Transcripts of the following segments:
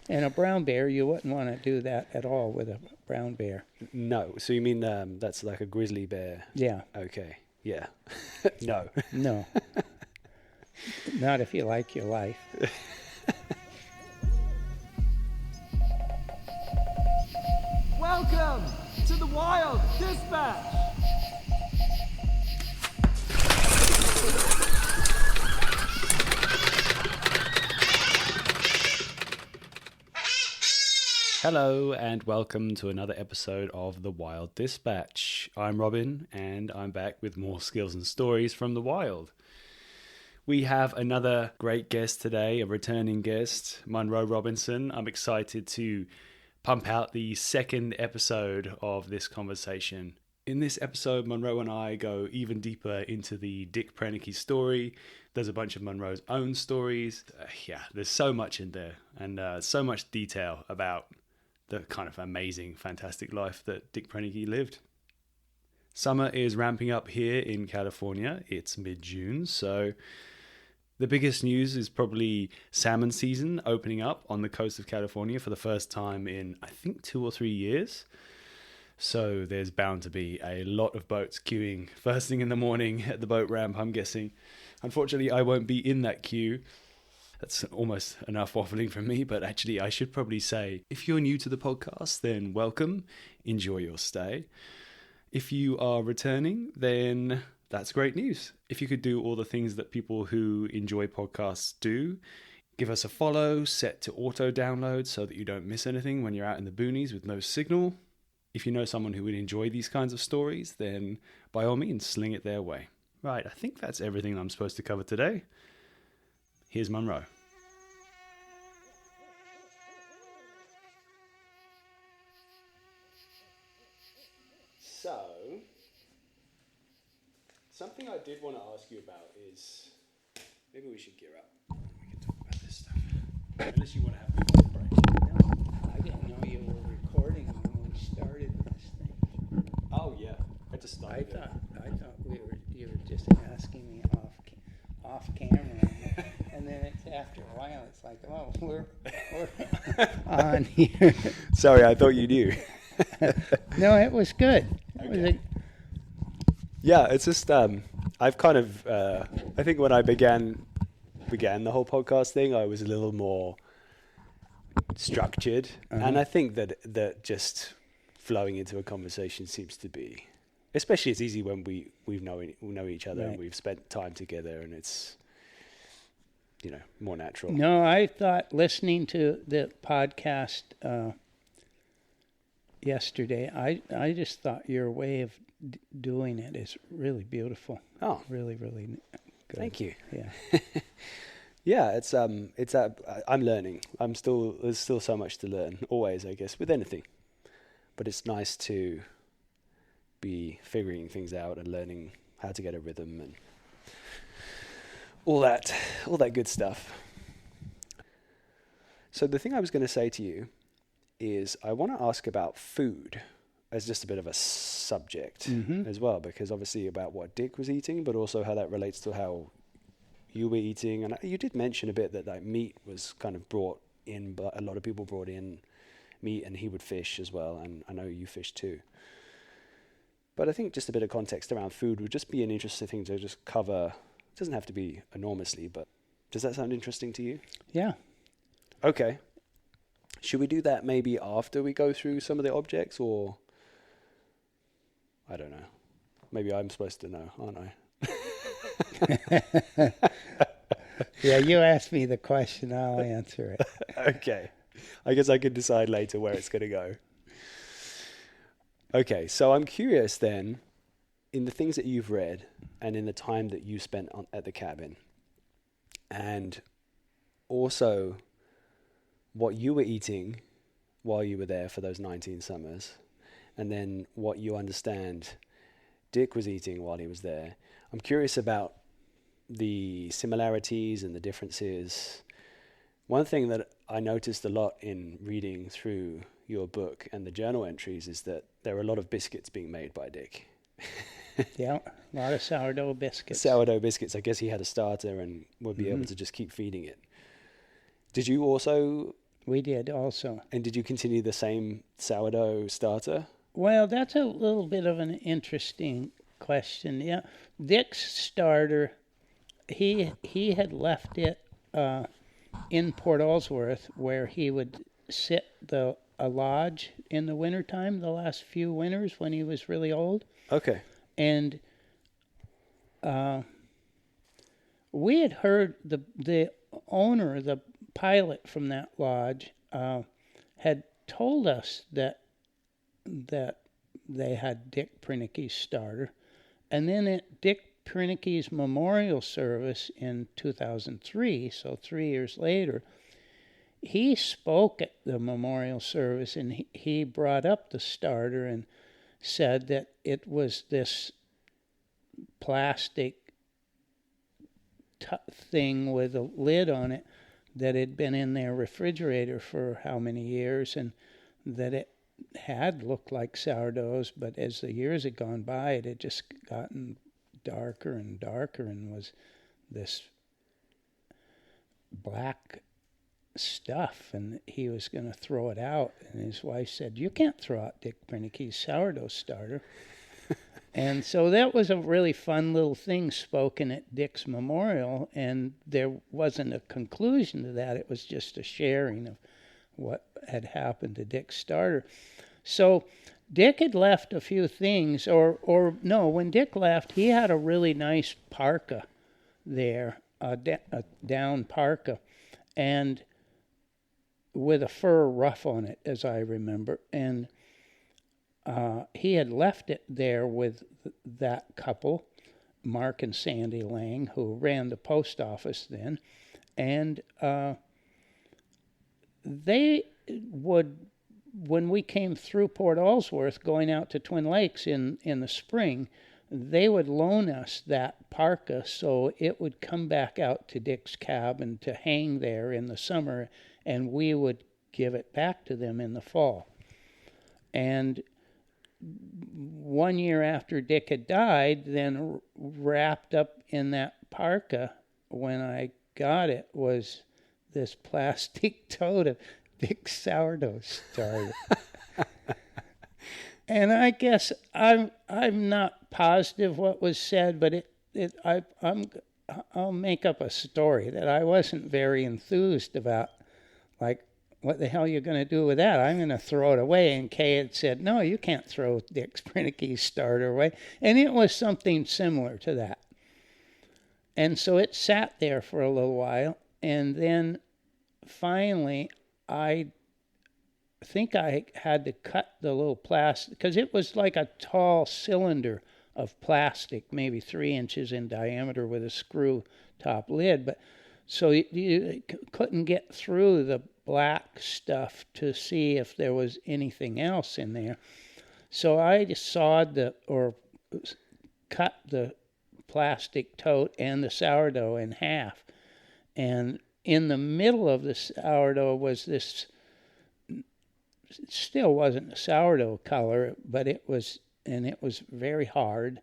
And a brown bear, you wouldn't want to do that at all with a brown bear. No. So you mean that's like a grizzly bear? Yeah. Okay. Yeah. No. No. Not if you like your life. Welcome to the Wild Dispatch. Hello and welcome to another episode of The Wild Dispatch. I'm Robin and I'm back with more skills and stories from the wild. We have another great guest today, a returning guest, Monroe Robinson. I'm excited to pump out the second episode of this conversation. In this episode, Monroe and I go even deeper into the Dick Proenneke story. There's a bunch of Monroe's own stories. There's so much in there and so much detail about the kind of amazing, fantastic life that Dick Proenneke lived. Summer is ramping up here in California. It's mid-June, so the biggest news is probably salmon season opening up on the coast of California for the first time in, I think, 2 or 3 years. So there's bound to be a lot of boats queuing first thing in the morning at the boat ramp, I'm guessing. Unfortunately, I won't be in that queue. That's almost enough waffling from me, but actually I should probably say, if you're new to the podcast, then welcome, enjoy your stay. If you are returning, then that's great news. If you could do all the things that people who enjoy podcasts do, give us a follow, set to auto download so that you don't miss anything when you're out in the boonies with no signal. If you know someone who would enjoy these kinds of stories, then by all means, sling it their way. Right, I think that's everything I'm supposed to cover today. Here's Monroe. So, something I did want to ask you about is, maybe we should gear up. We can talk about this stuff. Unless you want to have a break. No, I didn't know you were recording when we started this thing. Oh yeah, I just started. I thought you were just asking me off camera, and then it's after a while it's like, oh, we're on here. Sorry, I thought you knew. No, it was good. Okay. Yeah, it's just I've kind of I think when I began the whole podcast thing, I was a little more structured, and I think that just flowing into a conversation seems to be, especially it's easy when we know each other, right, and we've spent time together, and it's more natural. No, I thought listening to the podcast yesterday, I just thought your way of doing it is really beautiful. Oh, really, really good. Thank you. Yeah. Yeah, it's I'm learning. There's still so much to learn, always, I guess, with anything. But it's nice to be figuring things out and learning how to get a rhythm and all that good stuff. So the thing I was going to say to you is I want to ask about food as just a bit of a subject as well, because obviously about what Dick was eating, but also how that relates to how you were eating. And you did mention a bit that meat was kind of brought in, but a lot of people brought in meat, and he would fish as well, and I know you fish too. But I think just a bit of context around food would just be an interesting thing to just cover. It doesn't have to be enormously, but does that sound interesting to you? Yeah. Okay. Should we do that maybe after we go through some of the objects, or I don't know. Maybe I'm supposed to know, aren't I? Yeah, you asked me the question, I'll answer it. Okay. I guess I can decide later where it's going to go. Okay, so I'm curious then, in the things that you've read and in the time that you spent at the cabin, and also what you were eating while you were there for those 19 summers, and then what you understand Dick was eating while he was there. I'm curious about the similarities and the differences. One thing that I noticed a lot in reading through your book and the journal entries is that there are a lot of biscuits being made by Dick. Yeah, a lot of sourdough biscuits. Sourdough biscuits. I guess he had a starter and would be able to just keep feeding it. Did you also We did also. And did you continue the same sourdough starter? Well, that's a little bit of an interesting question. Yeah, Dick's starter, he had left it in Port Ellsworth, where he would sit a lodge in the wintertime, the last few winters when he was really old. Okay. And we had heard the owner, the pilot from that lodge, had told us that they had Dick Proenneke's starter. And then at Dick Proenneke's memorial service in 2003, so 3 years later, he spoke at the memorial service, and he brought up the starter and said that it was this plastic thing with a lid on it that had been in their refrigerator for how many years, and that it had looked like sourdoughs, but as the years had gone by, it had just gotten darker and darker and was this black stuff, and he was going to throw it out. And his wife said, "You can't throw out Dick Proenneke's sourdough starter." And so that was a really fun little thing spoken at Dick's memorial, and there wasn't a conclusion to that. It was just a sharing of what had happened to Dick's starter. So Dick had left a few things, or no, when Dick left, he had a really nice parka there, a down parka, and with a fur ruff on it, as I remember. And he had left it there with that couple, Mark and Sandy Lang, who ran the post office then. And they would, when we came through Port Ellsworth going out to Twin Lakes in the spring, they would loan us that parka so it would come back out to Dick's cabin to hang there in the summer, and we would give it back to them in the fall. And 1 year after Dick had died, then wrapped up in that parka when I got it was this plastic tote of Dick's sourdough starter. And I guess I'm not positive what was said, but I'll make up a story that I wasn't very enthused about. Like, what the hell are you going to do with that? I'm going to throw it away. And Kay had said, "No, you can't throw Dick Proenneke's starter away." And it was something similar to that. And so it sat there for a little while. And then finally, I think I had to cut the little plastic, because it was like a tall cylinder of plastic, maybe 3 inches in diameter with a screw top lid. But so you couldn't get through the black stuff to see if there was anything else in there. So I just cut the plastic tote and the sourdough in half. And in the middle of the sourdough was this, it still wasn't a sourdough color, but it was very hard.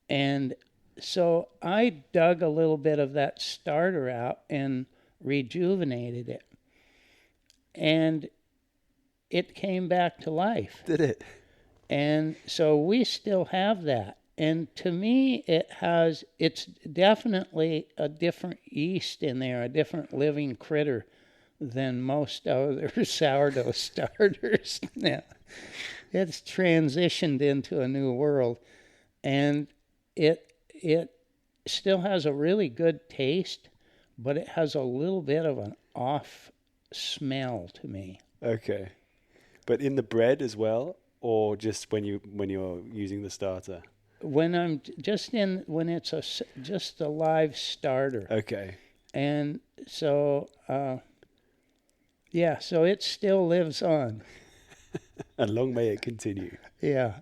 And so I dug a little bit of that starter out and rejuvenated it. And it came back to life. Did it? And so we still have that. And to me, it's definitely a different yeast in there, a different living critter than most other sourdough starters now. It's transitioned into a new world. And it still has a really good taste, but it has a little bit of an off smell to me. Okay. But in the bread as well, or just when you're using the starter? When it's just a live starter. Okay. And so so it still lives on. And long may it continue. Yeah.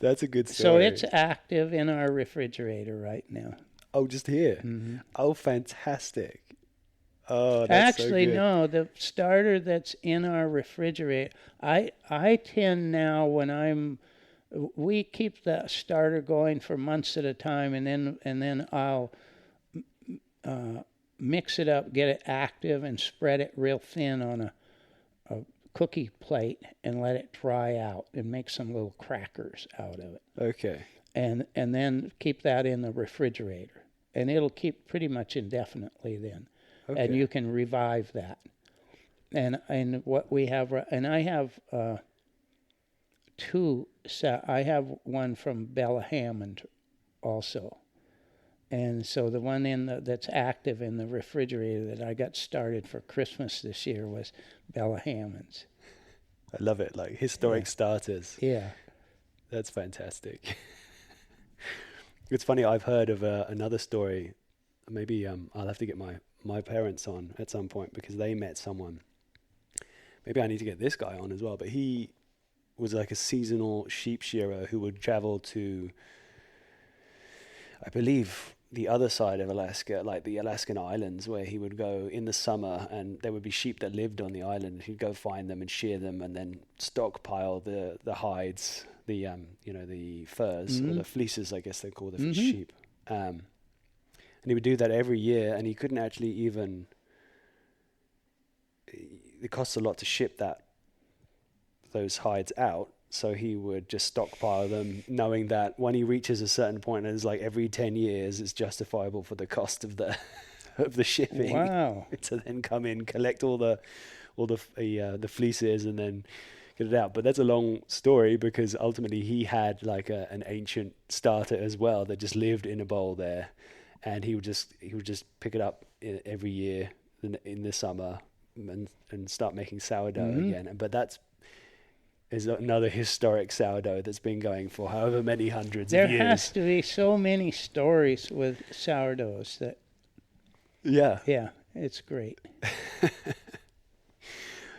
That's a good story. So it's active in our refrigerator right now. Oh, just here? Mm-hmm. Oh, fantastic. Oh, that's Actually, so good. no, the starter that's in our refrigerator, I tend now we keep that starter going for months at a time, and then I'll mix it up, get it active, and spread it real thin on a cookie plate and let it dry out and make some little crackers out of it. Okay. And then keep that in the refrigerator. And it'll keep pretty much indefinitely then. Okay. And you can revive that. And what we have, and I have I have one from Bella Hammond also. And so the one that's active in the refrigerator that I got started for Christmas this year was Bella Hammond's. I love it, like historic starters. Yeah. That's fantastic. It's funny, I've heard of another story. Maybe I'll have to get my parents on at some point because they met someone. Maybe I need to get this guy on as well. But he was like a seasonal sheep shearer who would travel to, I believe, the other side of Alaska, like the Alaskan islands, where he would go in the summer, and there would be sheep that lived on the island. He'd go find them and shear them, and then stockpile the hides, the furs, or the fleeces, I guess they call the sheep. And he would do that every year, and he couldn't actually even. It costs a lot to ship those hides out. So he would just stockpile them, knowing that when he reaches a certain point, and it's like every 10 years, it's justifiable for the cost of the shipping. Wow! To then come in, collect all the fleeces, and then get it out. But that's a long story because ultimately he had like an ancient starter as well that just lived in a bowl there, and he would just pick it up every year in the summer and start making sourdough again. But is another historic sourdough that's been going for however many hundreds of years. There has to be so many stories with sourdoughs that... Yeah, it's great.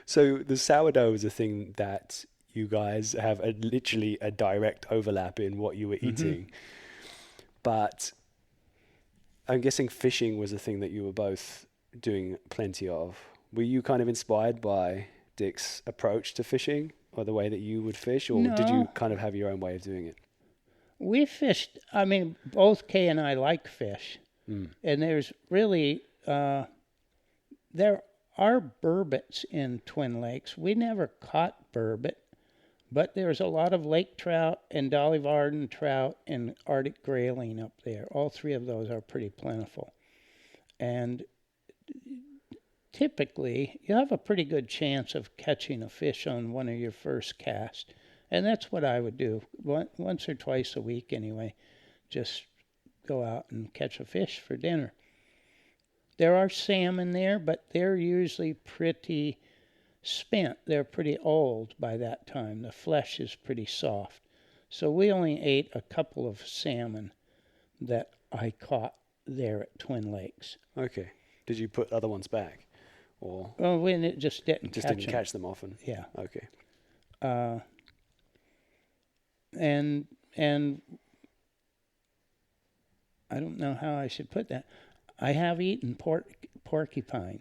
So the sourdough is a thing that you guys have literally a direct overlap in what you were eating. But I'm guessing fishing was a thing that you were both doing plenty of. Were you kind of inspired by Dick's approach to fishing? Or the way that you would fish, or did you kind of have your own way of doing it? We fished. I mean, both Kay and I like fish, and there's really there are burbot in Twin Lakes. We never caught burbot, but there's a lot of lake trout and Dolly Varden trout and Arctic grayling up there. All three of those are pretty plentiful, and typically, you have a pretty good chance of catching a fish on one of your first casts. And that's what I would do once or twice a week anyway. Just go out and catch a fish for dinner. There are salmon there, but they're usually pretty spent. They're pretty old by that time. The flesh is pretty soft. So we only ate a couple of salmon that I caught there at Twin Lakes. Okay. Did you put other ones back? Or well, when it just didn't catch them often. Yeah. Okay. And I don't know how I should put that. I have eaten porcupine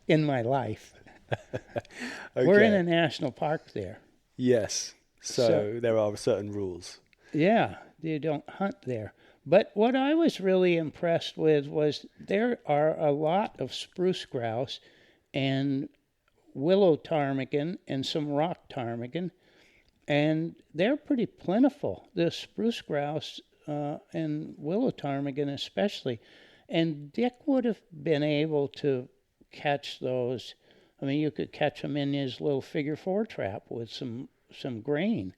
in my life. Okay. We're in a national park there. Yes. So there are certain rules. Yeah, you don't hunt there. But what I was really impressed with was there are a lot of spruce grouse and willow ptarmigan and some rock ptarmigan, and they're pretty plentiful, the spruce grouse and willow ptarmigan especially. And Dick would have been able to catch those. I mean, you could catch them in his little figure 4 trap with some grain.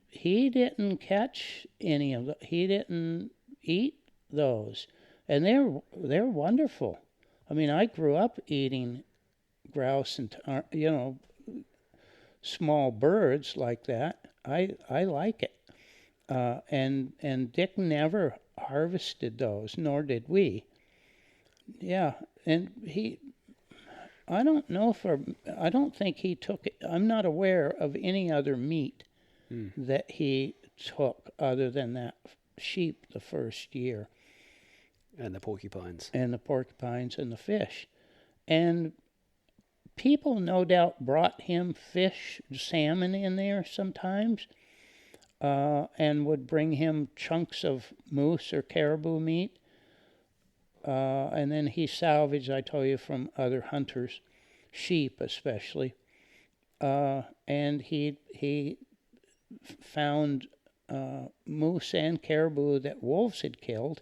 He didn't catch any of them. He didn't eat those, and they're wonderful. I mean, I grew up eating grouse and small birds like that. I like it, and Dick never harvested those, nor did we. Yeah, and I don't think he took it. I'm not aware of any other meat that he took other than that sheep the first year. And the porcupines. And the fish. And people no doubt brought him fish, salmon in there sometimes. and would bring him chunks of moose or caribou meat. And then he salvaged, I told you, from other hunters, sheep especially. And he found moose and caribou that wolves had killed.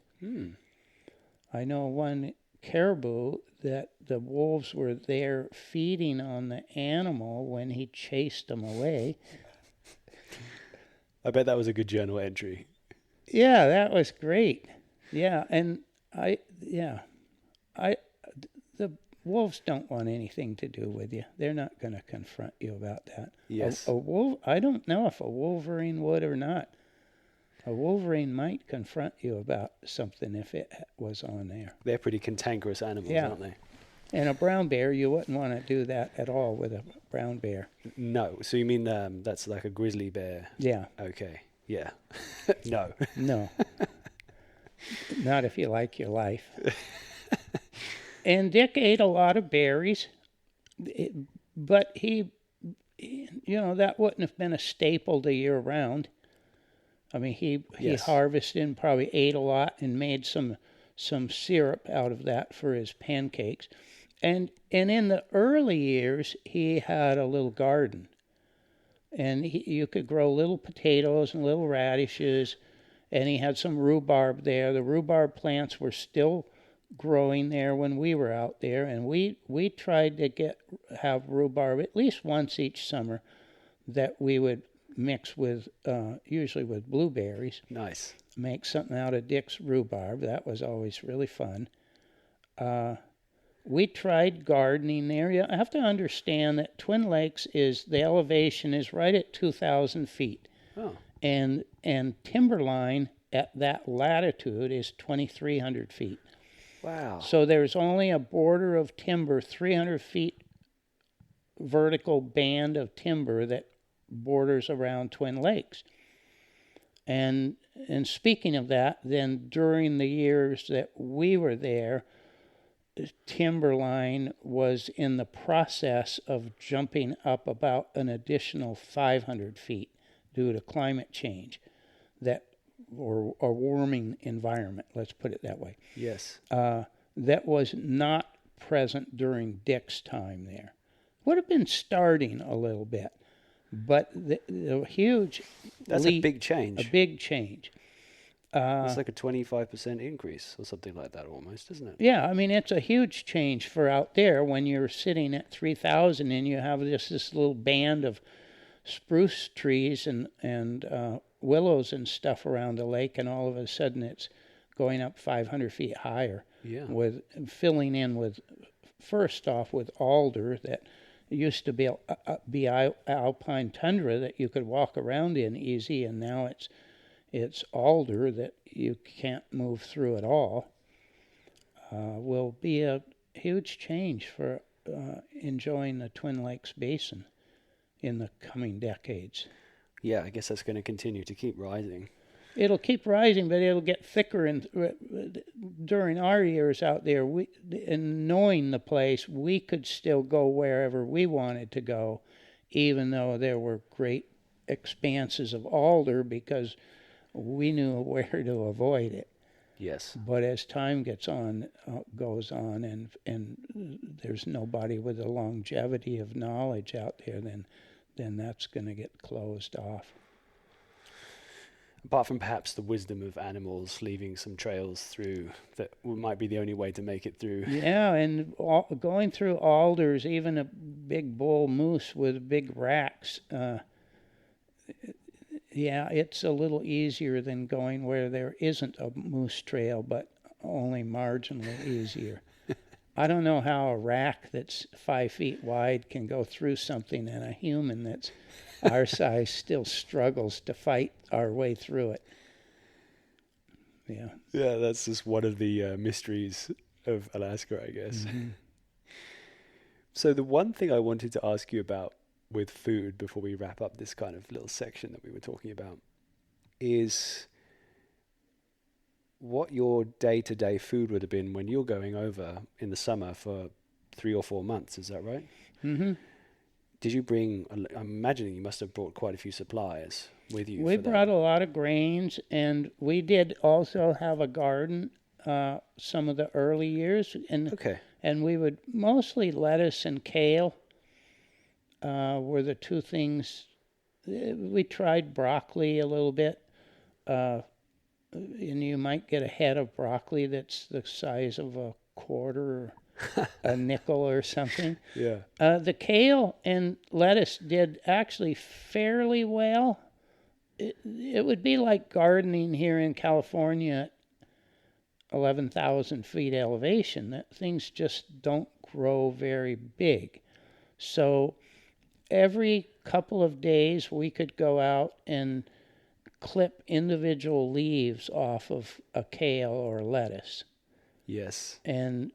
I know one caribou that the wolves were there feeding on the animal when he chased them away. I bet that was a good journal entry. Yeah, that was great. Yeah, and the wolves don't want anything to do with you. They're not going to confront you about that. Yes. A wolf, I don't know if a wolverine would or not. A wolverine might confront you about something if it was on there. They're pretty cantankerous animals, aren't they? And a brown bear, you wouldn't want to do that at all with a brown bear. No. So you mean that's like a grizzly bear? Yeah. Okay. Yeah. No. No. Not if you like your life. And Dick ate a lot of berries, but he that wouldn't have been a staple the year round. I mean, he harvested and probably ate a lot and made some syrup out of that for his pancakes. And in the early years, he had a little garden. And you could grow little potatoes and little radishes, and he had some rhubarb there. The rhubarb plants were still growing there when we were out there, and we tried to have rhubarb at least once each summer that we would mix with, usually with blueberries. Nice. Make something out of Dick's rhubarb. That was always really fun. We tried gardening there. You have to understand that Twin Lakes the elevation is right at 2,000 feet. Oh. And timberline at that latitude is 2,300 feet. Wow. So there's only a border of timber, 300 feet vertical band of timber that borders around Twin Lakes. And speaking of that, then during the years that we were there, timberline was in the process of jumping up about an additional 500 feet due to climate change or warming environment, let's put it that way. Yes. That was not present during Dick's time there. Would have been starting a little bit, but the huge That's a big change. A big change. It's like a 25% increase or something like that almost, isn't it? Yeah, I mean, it's a huge change for out there when you're sitting at 3,000 and you have this little band of spruce trees and willows and stuff around the lake, and all of a sudden it's going up 500 feet higher. Yeah. With filling in with, first off, with alder that used to be alpine tundra that you could walk around in easy, and now it's alder that you can't move through at all. Will be a huge change for enjoying the Twin Lakes Basin in the coming decades. Yeah, I guess that's going to continue to keep rising. It'll keep rising, but it'll get thicker. And during our years out there, and knowing the place, we could still go wherever we wanted to go, even though there were great expanses of alder, because we knew where to avoid it. Yes. But as time goes on, and there's nobody with the longevity of knowledge out there, then that's going to get closed off. Apart from perhaps the wisdom of animals leaving some trails through that might be the only way to make it through. Yeah, and going through alders, even a big bull moose with big racks, it's a little easier than going where there isn't a moose trail, but only marginally easier. I don't know how a rack that's 5 feet wide can go through something, and a human that's our size still struggles to fight our way through it. Yeah. Yeah, that's just one of the mysteries of Alaska, I guess. Mm-hmm. So the one thing I wanted to ask you about with food before we wrap up this kind of little section that we were talking about is what your day-to-day food would have been when you're going over in the summer for 3 or 4 months. Is that right? Mm-hmm. did you bring? I'm imagining you must have brought quite a few supplies with you. We for brought that. a lot of grains, and we did also have a garden some of the early years, Okay. and we would mostly lettuce and kale were the two things. We tried broccoli a little bit, and you might get a head of broccoli that's the size of a quarter or a nickel or something. Yeah. The kale and lettuce did actually fairly well. It would be like gardening here in California at 11,000 feet elevation. That things just don't grow very big. So every couple of days we could go out and clip individual leaves off of a kale or lettuce. Yes. And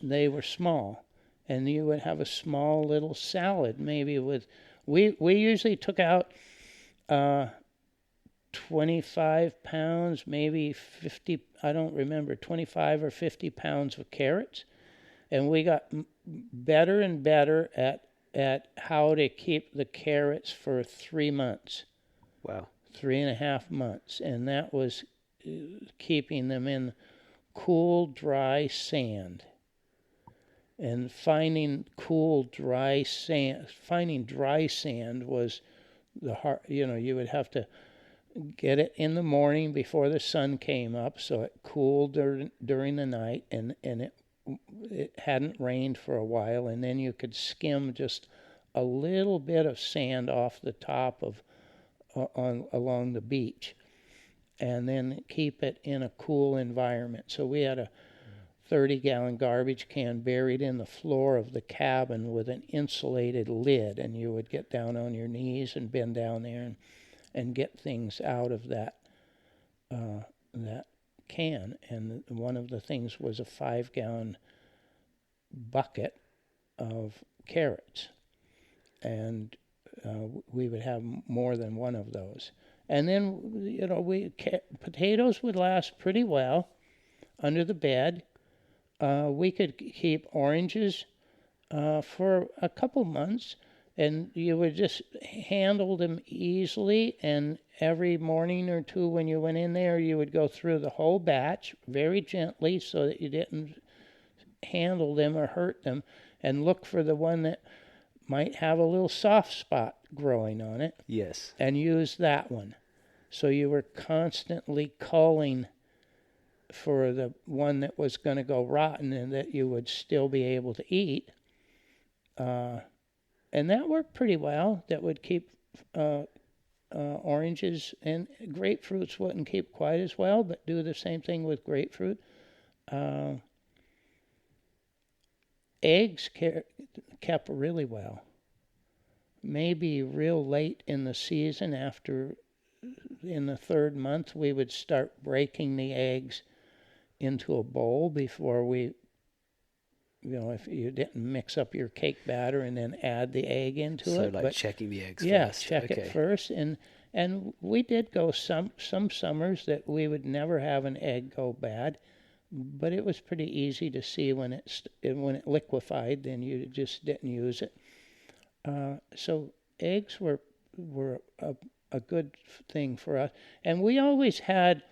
they were small. And you would have a small little salad maybe with... We usually took out 25 pounds, maybe 50, I don't remember, 25 or 50 pounds of carrots. And we got better and better at how to keep the carrots for 3 months. Wow. 3.5 months. And that was keeping them in cool, dry sand. And finding dry sand was the hard, you would have to get it in the morning before the sun came up so it cooled during the night, and it hadn't rained for a while, and then you could skim just a little bit of sand off the top of along the beach, and then keep it in a cool environment. So we had a 30-gallon garbage can buried in the floor of the cabin with an insulated lid, and you would get down on your knees and bend down there and get things out of that can. And one of the things was a 5-gallon bucket of carrots, and we would have more than one of those. And then potatoes would last pretty well under the bed. We could keep oranges for a couple months, and you would just handle them easily. And every morning or two when you went in there, you would go through the whole batch very gently so that you didn't handle them or hurt them, and look for the one that might have a little soft spot growing on it. Yes. And use that one. So you were constantly culling for the one that was going to go rotten and that you would still be able to eat. And that worked pretty well. That would keep oranges, and grapefruits wouldn't keep quite as well, but do the same thing with grapefruit. Eggs kept really well. Maybe real late in the season, in the 3rd month, we would start breaking the eggs into a bowl before we, if you didn't mix up your cake batter and then add the egg into it. So like checking the eggs first. Yeah, check it first. And we did go some summers that we would never have an egg go bad, but it was pretty easy to see when it liquefied, then you just didn't use it. So eggs were a good thing for us. And we always had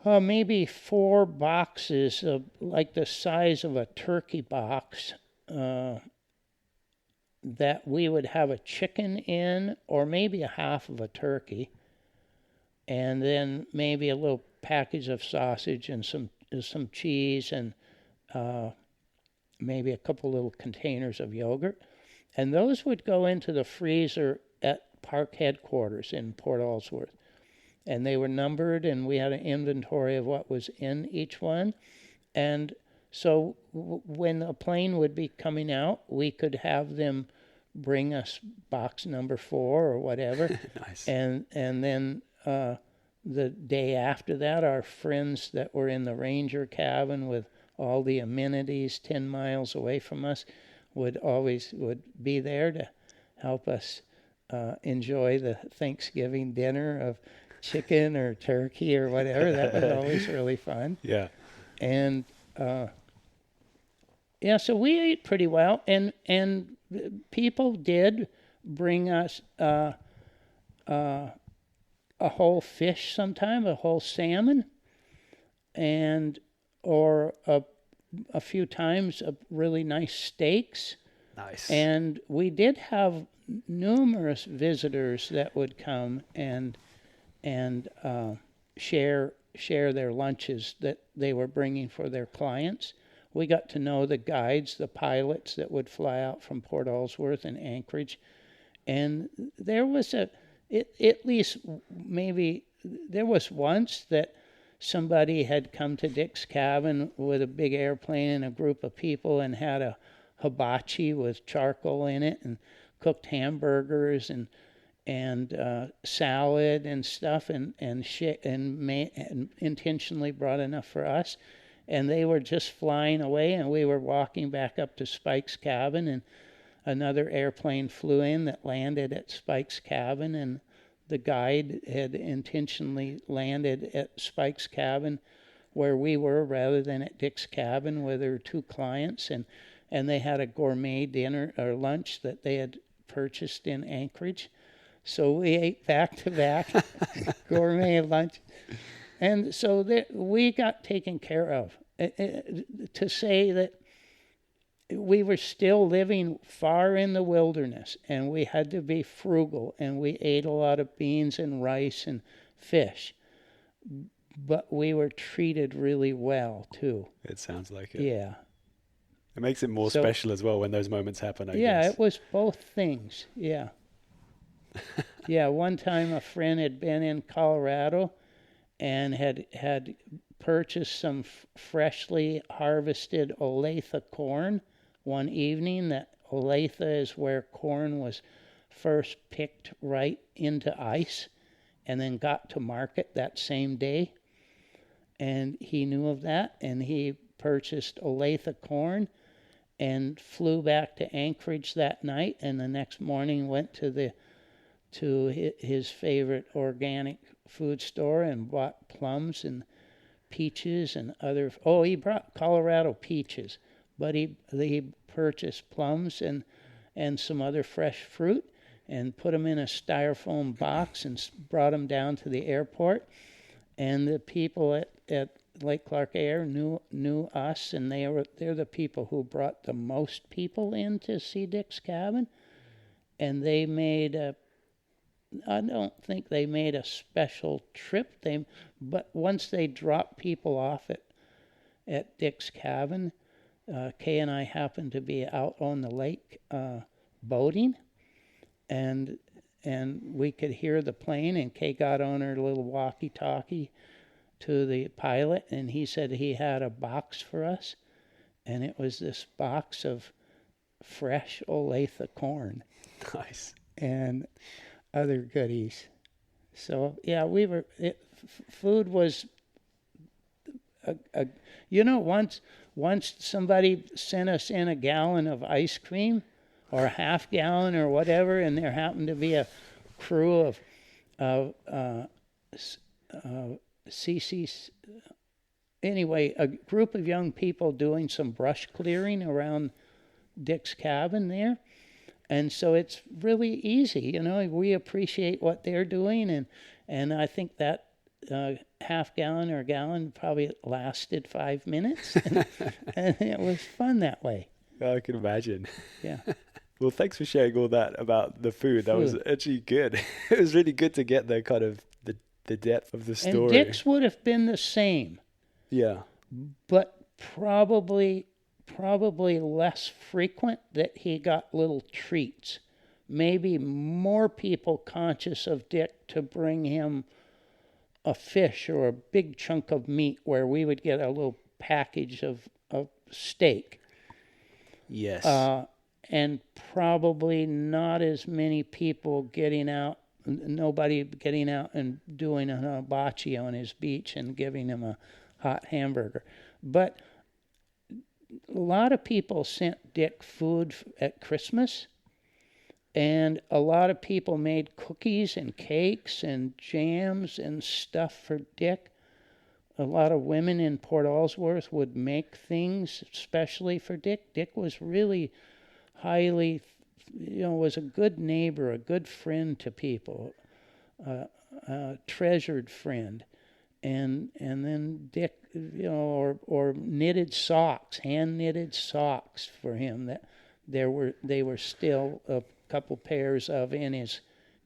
maybe 4 boxes of like the size of a turkey box that we would have a chicken in, or maybe a half of a turkey, and then maybe a little package of sausage and some cheese, and maybe a couple little containers of yogurt. And those would go into the freezer at park headquarters in Port Ellsworth. And they were numbered, and we had an inventory of what was in each one. And so when a plane would be coming out, we could have them bring us box number 4 or whatever. Nice. And then the day after that, our friends that were in the ranger cabin with all the amenities 10 miles away from us would be there to help us enjoy the Thanksgiving dinner of chicken or turkey or whatever. That was always really fun. Yeah. And so we ate pretty well, and people did bring us a whole fish sometime, a whole salmon, and or a few times really nice steaks. Nice. And we did have numerous visitors that would come and share their lunches that they were bringing for their clients. We got to know the guides, the pilots that would fly out from Port Ellsworth and Anchorage. And there was at least maybe there was once that somebody had come to Dick's cabin with a big airplane and a group of people and had a hibachi with charcoal in it and cooked hamburgers and salad and stuff and intentionally brought enough for us. And they were just flying away, and we were walking back up to Spike's cabin, and another airplane flew in that landed at Spike's cabin, and the guide had intentionally landed at Spike's cabin where we were rather than at Dick's cabin with her two clients, and they had a gourmet dinner or lunch that they had purchased in Anchorage. So we ate back-to-back gourmet lunch. And so we got taken care of. To say that we were still living far in the wilderness, and we had to be frugal, and we ate a lot of beans and rice and fish. But we were treated really well, too. It sounds like it. Yeah. It makes it more special as well when those moments happen, I guess. Yeah, it was both things, yeah. Yeah, one time a friend had been in Colorado and had purchased some freshly harvested Olathe corn one evening. That Olathe is where corn was first picked right into ice and then got to market that same day. And he knew of that, and he purchased Olathe corn and flew back to Anchorage that night, and the next morning went to his favorite organic food store and bought plums and peaches and other. Oh, he brought Colorado peaches, but he purchased plums and some other fresh fruit and put them in a styrofoam box and brought them down to the airport. And the people at Lake Clark Air knew us, and they're the people who brought the most people in to see Dick's cabin. And they made I don't think they made a special trip. But once they dropped people off at Dick's cabin, Kay and I happened to be out on the lake boating, and we could hear the plane, and Kay got on her little walkie-talkie to the pilot, and he said he had a box for us, and it was this box of fresh Olathe corn. Nice. And other goodies. So yeah, food was once somebody sent us in a gallon of ice cream or a half gallon or whatever, and there happened to be a crew of CC's, anyway, a group of young people doing some brush clearing around Dick's cabin there. And so it's really easy, we appreciate what they're doing, and I think that half gallon or gallon probably lasted 5 minutes, and it was fun that way. I can imagine. Yeah. Well, thanks for sharing all that about the food. That was actually good. It was really good to get the kind of the depth of the story. And Dick's would have been the same. Yeah. But probably less frequent that he got little treats. Maybe more people conscious of Dick to bring him a fish or a big chunk of meat where we would get a little package of steak. Yes. And probably not as many people nobody getting out and doing a hibachi on his beach and giving him a hot hamburger. But a lot of people sent Dick food at Christmas, and a lot of people made cookies and cakes and jams and stuff for Dick. A lot of women in Port Ellsworth would make things especially for Dick. Dick was really highly was a good neighbor, a good friend to people, a treasured friend. And then Dick, or knitted socks, hand knitted socks for him that they were still a couple pairs of in his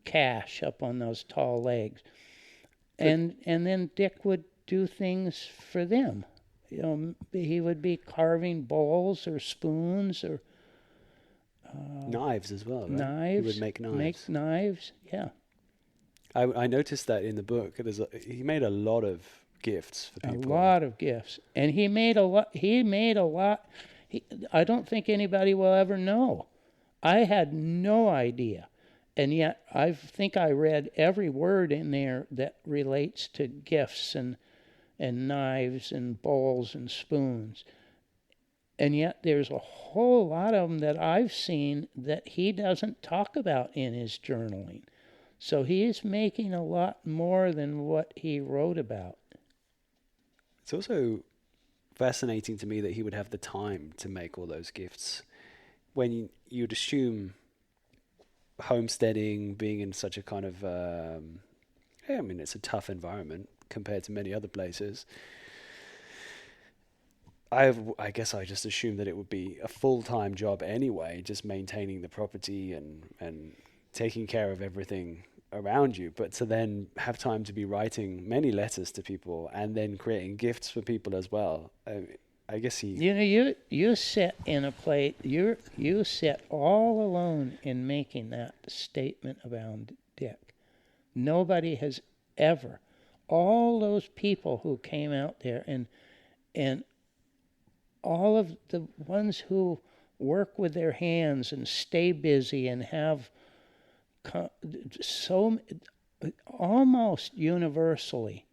cache up on those tall legs. And then Dick would do things for them. He would be carving bowls or spoons or knives as well, right? Knives. He would make knives. Make knives, yeah. I noticed that in the book. He made a lot of gifts for people. A lot of gifts, and he made a lot. I don't think anybody will ever know. I had no idea, and yet I think I read every word in there that relates to gifts and knives and bowls and spoons. And yet there's a whole lot of them that I've seen that he doesn't talk about in his journaling. So he is making a lot more than what he wrote about. It's also fascinating to me that he would have the time to make all those gifts. When you'd assume homesteading, being in such a kind of, it's a tough environment compared to many other places. I guess I just assumed that it would be a full-time job anyway, just maintaining the property and taking care of everything around you, but to then have time to be writing many letters to people and then creating gifts for people as well. I guess you sit in a place, you sit all alone in making that statement about Dick. Nobody has ever. All those people who came out there and all of the ones who work with their hands and stay busy and have so almost universally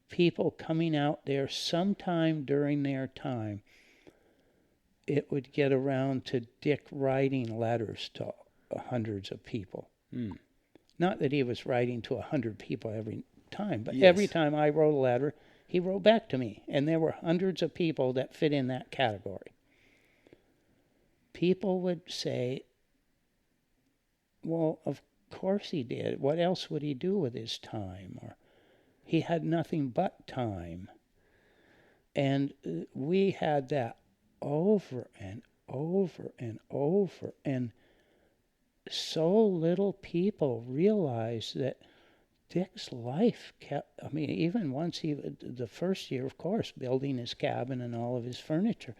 people coming out there sometime during their time, it would get around to Dick writing letters to hundreds of people. Not that he was writing to 100 people every time, but every time I wrote a letter, he wrote back to me, and there were hundreds of people that fit in that category. People would say, well, of course he did. What else would he do with his time? Or he had nothing but time. And we had that over and over and over. And so little people realized that Dick's life kept, even once the first year, of course, building his cabin and all of his furniture.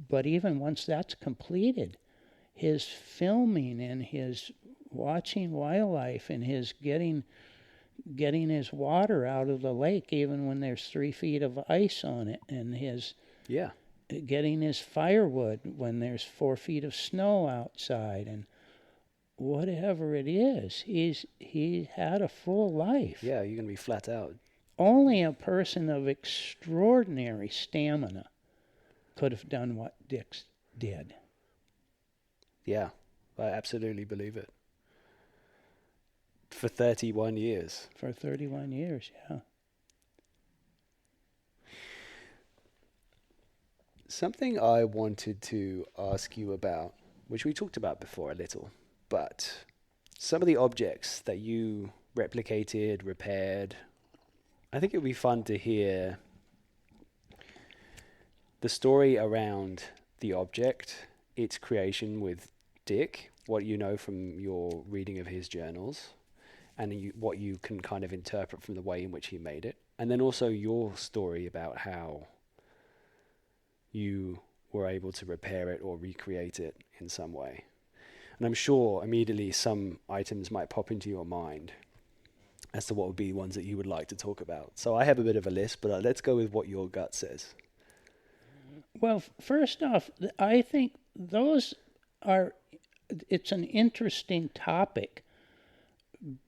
But even once that's completed, his filming and his watching wildlife and his getting his water out of the lake even when there's 3 feet of ice on it, and his getting his firewood when there's 4 feet of snow outside, and whatever it is, he had a full life. Yeah, you're gonna be flat out. Only a person of extraordinary stamina could have done what Dick did. Yeah, I absolutely believe it. For 31 years. For 31 years, yeah. Something I wanted to ask you about, which we talked about before a little, but some of the objects that you replicated, repaired, I think it would be fun to hear the story around the object, its creation with Dick, what you know from your reading of his journals, and what you can kind of interpret from the way in which he made it, and then also your story about how you were able to repair it or recreate it in some way. And I'm sure immediately some items might pop into your mind as to what would be ones that you would like to talk about. So I have a bit of a list, but let's go with what your gut says. Well, first off, I think it's an interesting topic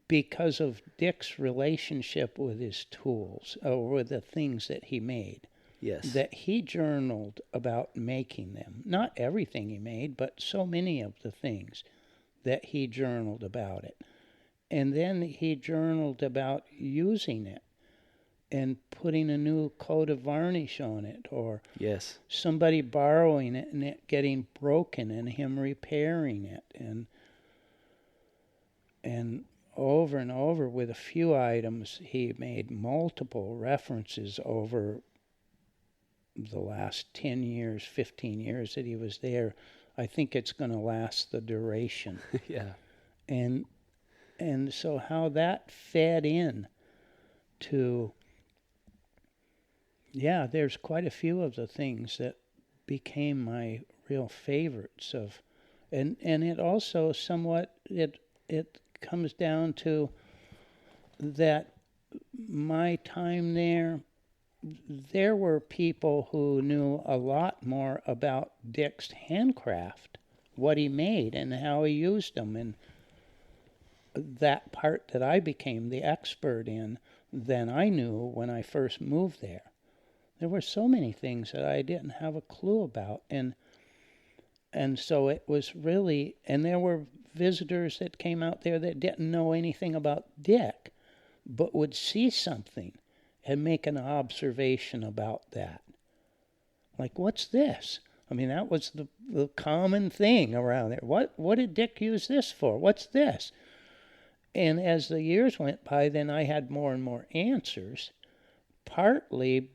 because of Dick's relationship with his tools, or with the things that he made. Yes. That he journaled about making them. Not everything he made, but so many of the things that he journaled about it. And then he journaled about using it. and putting a new coat of varnish on it, or Yes. somebody borrowing it and it getting broken and him repairing it, and over with a few items he made multiple references over the last 10 years, 15 years that he was there. I think it's going to last the duration. Yeah. And so how that fed in to, yeah, there's quite a few of the things that became my real favorites of, and it also somewhat, it comes down to that my time there were people who knew a lot more about Dick's handcraft, what he made and how he used them, and that part that I became the expert in than I knew when I first moved there. There were so many things that I didn't have a clue about, and so it was really, and there were visitors that came out there that didn't know anything about Dick, but would see something and make an observation about that. Like, what's this? I mean, that was the common thing around there. What did Dick use this for? What's this? And as the years went by, then I had more and more answers, partly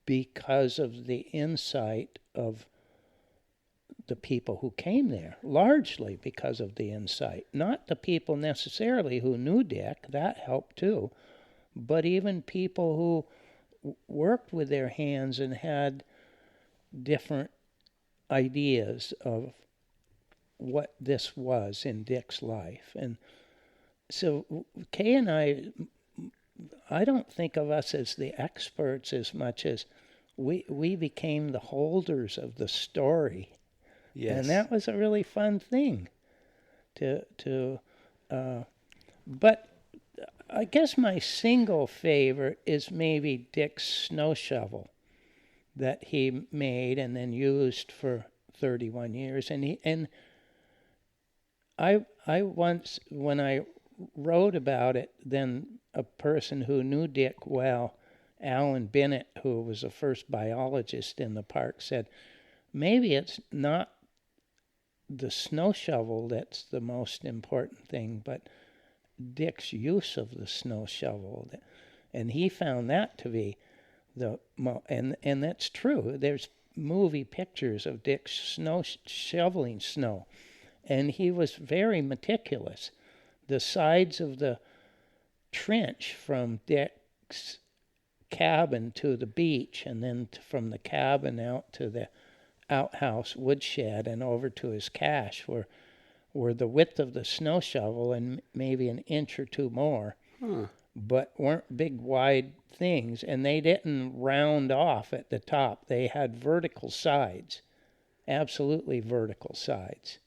because of the insight of the people who came there, largely because of the insight. Not the people necessarily who knew Dick, that helped too, but even people who worked with their hands and had different ideas of what this was in Dick's life. And so Kay and I don't think of us as the experts as much as we became the holders of the story. Yes. And that was a really fun thing but I guess my single favorite is maybe Dick's snow shovel that he made and then used for 31 years. And I once, when I wrote about it, then a person who knew Dick well, Alan Bennett, who was the first biologist in the park, said, maybe it's not the snow shovel that's the most important thing, but Dick's use of the snow shovel. And he found that to be and that's true. There's movie pictures of Dick shoveling snow, and he was very meticulous. The sides of the trench from Dick's cabin to the beach, and then from the cabin out to the outhouse woodshed and over to his cache were the width of the snow shovel and maybe an inch or two more, but weren't big wide things, and they didn't round off at the top. They had vertical sides, absolutely vertical sides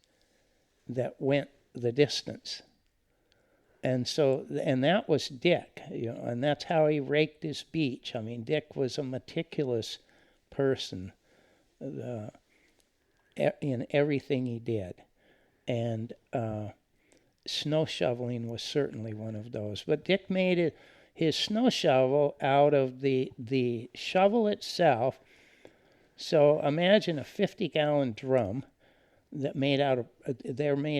that went the distance. And so, and that was Dick, and that's how he raked his beach. I mean, Dick was a meticulous person in everything he did. And snow shoveling was certainly one of those. But Dick made his snow shovel out of the shovel itself. So imagine a 50-gallon drum they're made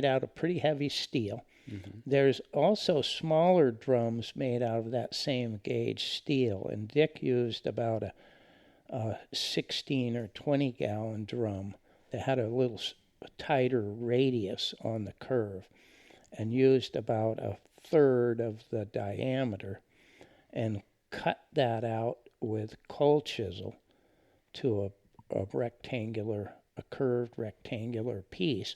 out of pretty heavy steel. Mm-hmm. There's also smaller drums made out of that same gauge steel, and Dick used about a 16 or 20-gallon drum that had a little tighter radius on the curve, and used about a third of the diameter, and cut that out with cold chisel to a curved rectangular piece.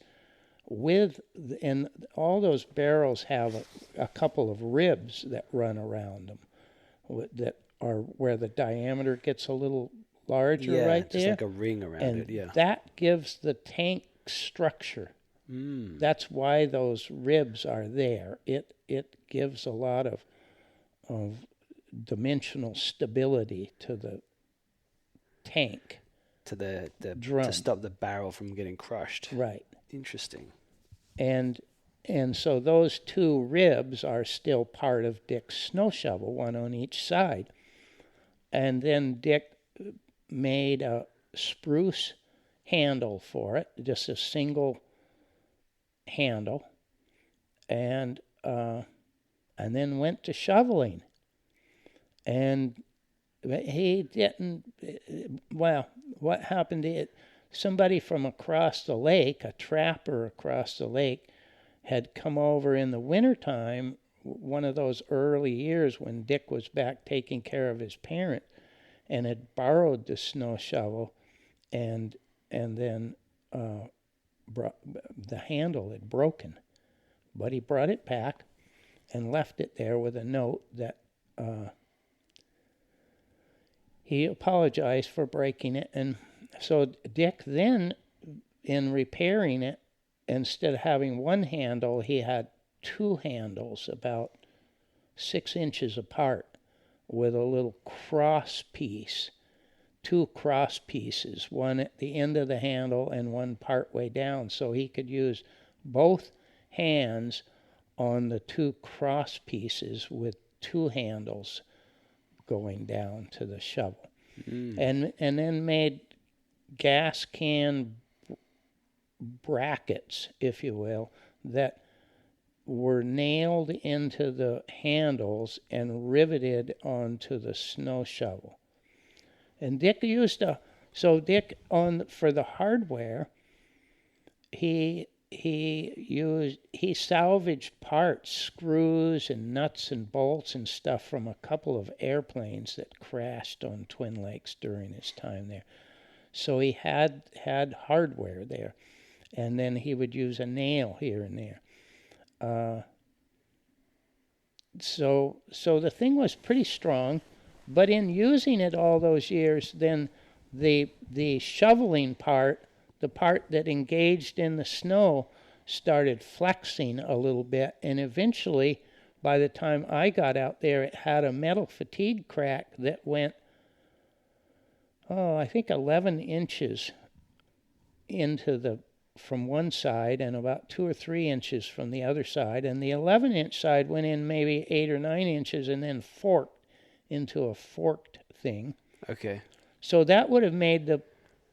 And all those barrels have a couple of ribs that run around them that are where the diameter gets a little larger, right there. Yeah, just like a ring around and it, yeah. That gives the tank structure. That's why those ribs are there. It gives a lot of dimensional stability to the tank. To the drum. To stop the barrel from getting crushed. Right. Interesting. And so those two ribs are still part of Dick's snow shovel, one on each side. and then Dick made a spruce handle for it, just a single handle, and then went to shoveling. And he didn't. Well, what happened? Somebody from across the lake, a trapper across the lake, had come over in the wintertime, one of those early years when Dick was back taking care of his parents, and had borrowed the snow shovel, and then the handle had broken. But he brought it back and left it there with a note that he apologized for breaking it. And so Dick then, in repairing it, instead of having one handle, he had two handles about 6 inches apart with a little cross piece, two cross pieces, one at the end of the handle and one part way down, so he could use both hands on the two cross pieces with two handles going down to the shovel. And then made gas can brackets, if you will, that were nailed into the handles and riveted onto the snow shovel. And Dick for the hardware, he salvaged parts, screws and nuts and bolts and stuff from a couple of airplanes that crashed on Twin Lakes during his time there. So he had hardware there, and then he would use a nail here and there. So the thing was pretty strong, but in using it all those years, then the shoveling part, the part that engaged in the snow, started flexing a little bit, and eventually, by the time I got out there, it had a metal fatigue crack that went, I think 11 inches from one side and about 2 or 3 inches from the other side, and the 11-inch side went in maybe 8 or 9 inches and then forked into a forked thing. Okay. So that would have made the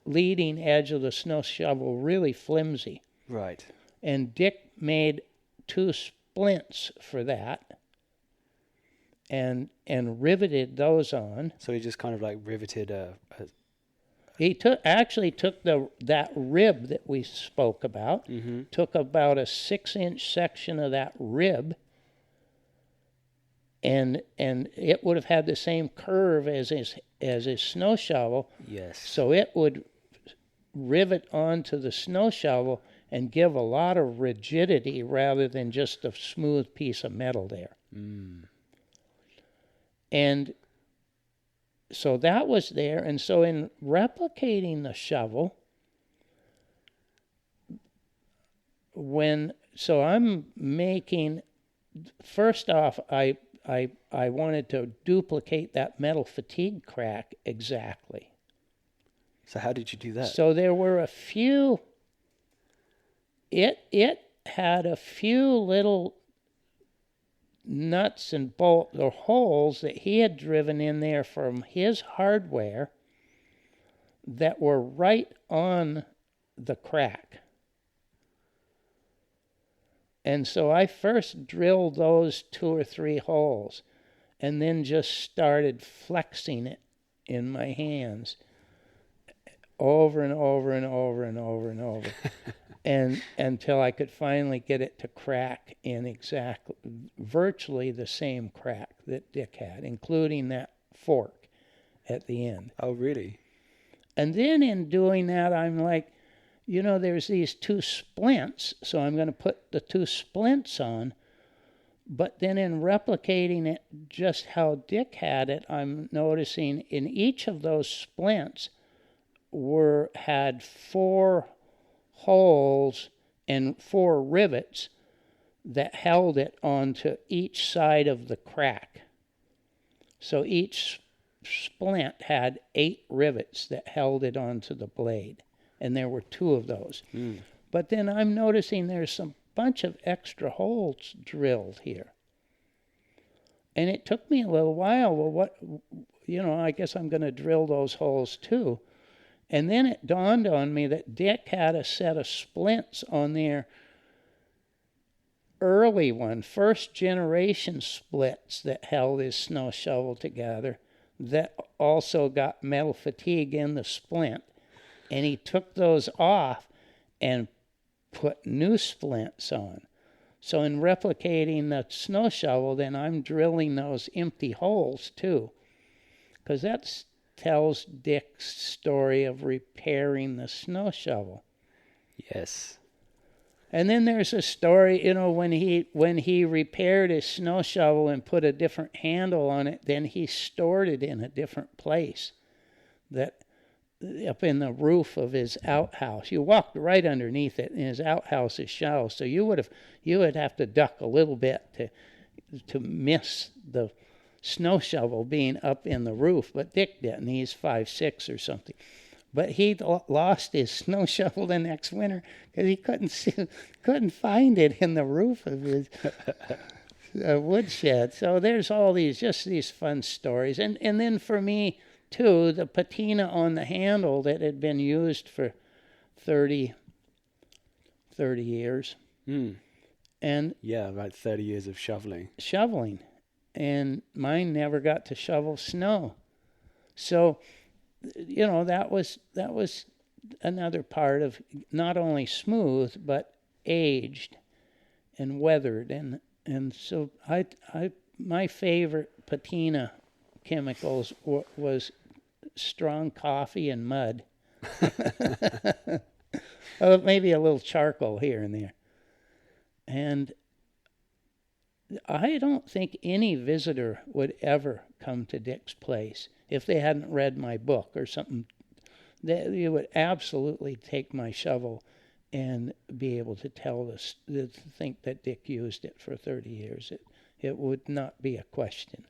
leading edge of the snow shovel really flimsy. Right. And Dick made 2 splints for that and riveted those on. So he just kind of like riveted He took that rib that we spoke about, took about a 6-inch section of that rib, and it would have had the same curve as his snow shovel. Yes. So it would rivet onto the snow shovel and give a lot of rigidity rather than just a smooth piece of metal there. And so that was there, and so in replicating the shovel, I'm making, first off, I wanted to duplicate that metal fatigue crack exactly. So how did you do that? So there were a few, it had a few little nuts and bolts or holes that he had driven in there from his hardware that were right on the crack. And so I first drilled those 2 or 3 holes and then just started flexing it in my hands over and over and over and over and over. And until I could finally get it to crack in virtually the same crack that Dick had, including that fork at the end. Oh, really? And then in doing that, I'm like, there's these 2 splints, so I'm going to put the 2 splints on. But then in replicating it just how Dick had it, I'm noticing in each of those splints had 4 holes and 4 rivets that held it onto each side of the crack. So each splint had 8 rivets that held it onto the blade, and there were 2 of those. But then I'm noticing there's a bunch of extra holes drilled here. And it took me a little while. Well, I guess I'm going to drill those holes too. And then it dawned on me that Dick had a set of splints on there, early one, first generation splits that held his snow shovel together, that also got metal fatigue in the splint. And he took those off and put new splints on. So in replicating the snow shovel, then I'm drilling those empty holes too, because that tells Dick's story of repairing the snow shovel. Yes. And then there's a story, when he repaired his snow shovel and put a different handle on it, then he stored it in a different place, that up in the roof of his outhouse. You walked right underneath it, and his outhouse is shallow, so you would have to duck a little bit to miss the snow shovel being up in the roof. But Dick didn't. He's 5'6" or something. But he lost his snow shovel the next winter because he couldn't find it in the roof of his woodshed. So there's all these fun stories. And then for me, too, the patina on the handle that had been used for 30 years. Mm. And yeah, about 30 years of shoveling. And mine never got to shovel snow. So, that was another part of not only smooth, but aged and weathered. And so my favorite patina chemicals was strong coffee and mud. Maybe a little charcoal here and there. And I don't think any visitor would ever come to Dick's place if they hadn't read my book or something. They would absolutely take my shovel and be able to think that Dick used it for 30 years. It would not be a question.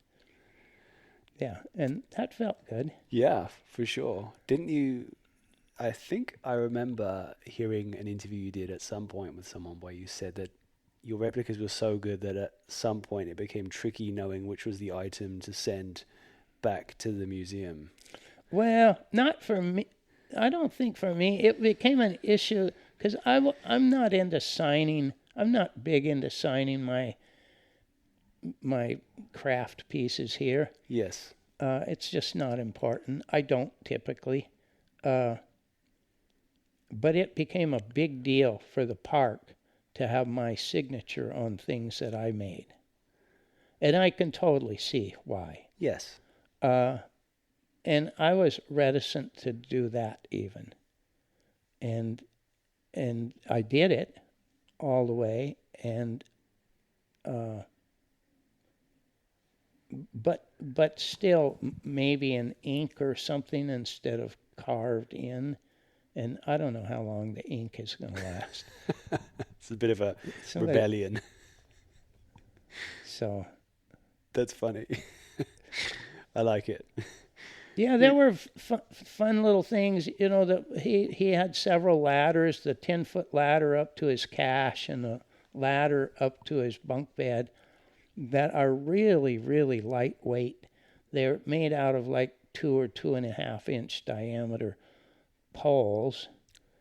Yeah, and that felt good. Yeah, for sure. Didn't you? I think I remember hearing an interview you did at some point with someone where you said that your replicas were so good that at some point it became tricky knowing which was the item to send back to the museum. Well, not for me. I don't think for me. It became an issue because I'm not into signing. I'm not big into signing my craft pieces here. Yes. It's just not important. I don't typically. But it became a big deal for the park to have my signature on things that I made. And I can totally see why. Yes. And I was reticent to do that even. And I did it all the way, and but still maybe an ink or something instead of carved in, and I don't know how long the ink is going to last. It's a bit of a rebellion. So that's funny. I like it. Yeah, there were fun little things. That he had several ladders, the 10-foot ladder up to his cache and the ladder up to his bunk bed, that are really, really lightweight. They're made out of like 2 or 2.5 inch diameter poles.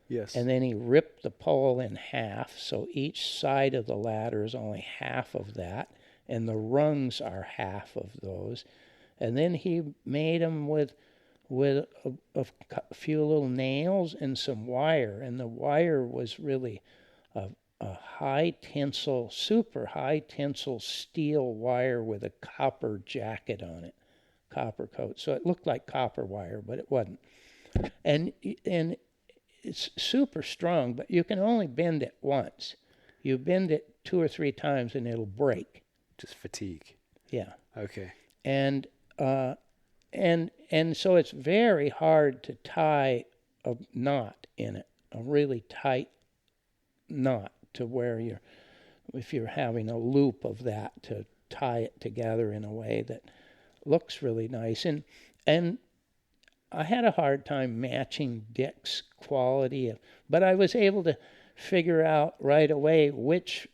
Yes. And then he ripped the pole in half, so each side of the ladder is only half of that, and the rungs are half of those. And then he made them with a few little nails and some wire, and the wire was really a high tensile, super high tensile steel wire with a copper jacket on it, copper coat. So it looked like copper wire, but it wasn't. And it's super strong, but you can only bend it once. You bend it 2 or 3 times and it'll break. Just fatigue. Yeah. Okay. And so it's very hard to tie a knot in it, a really tight knot, to where if you're having a loop of that, to tie it together in a way that looks really nice. And I had a hard time matching Dick's quality, but I was able to figure out right away which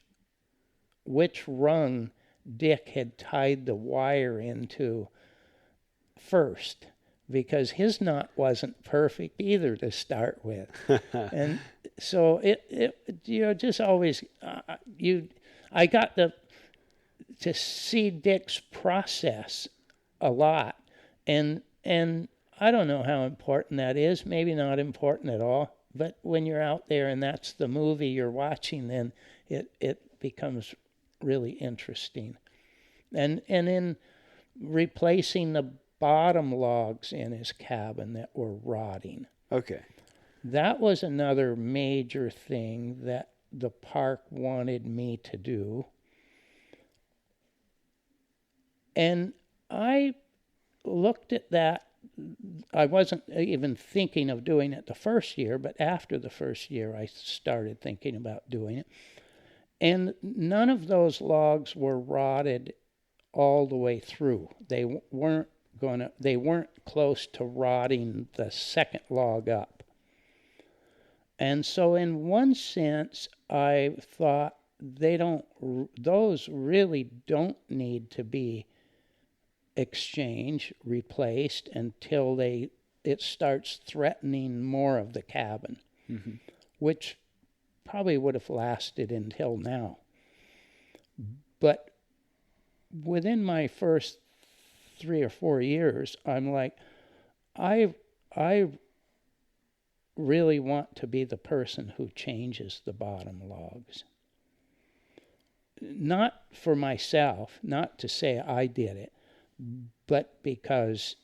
rung Dick had tied the wire into first, because his knot wasn't perfect either to start with. And so just always, I got to see Dick's process a lot. And I don't know how important that is, maybe not important at all. But when you're out there and that's the movie you're watching, then it becomes really interesting. And in replacing the bottom logs in his cabin that were rotting. Okay. That was another major thing that the park wanted me to do. And I looked at that. I wasn't even thinking of doing it the first year, but after the first year, I started thinking about doing it. And none of those logs were rotted all the way through. They weren't close to rotting the second log up. And so in one sense, I thought those really don't need to be exchanged, replaced until it starts threatening more of the cabin, which probably would have lasted until now. But within my first 3 or 4 years, I'm like, I really want to be the person who changes the bottom logs. Not for myself, not to say I did it, but because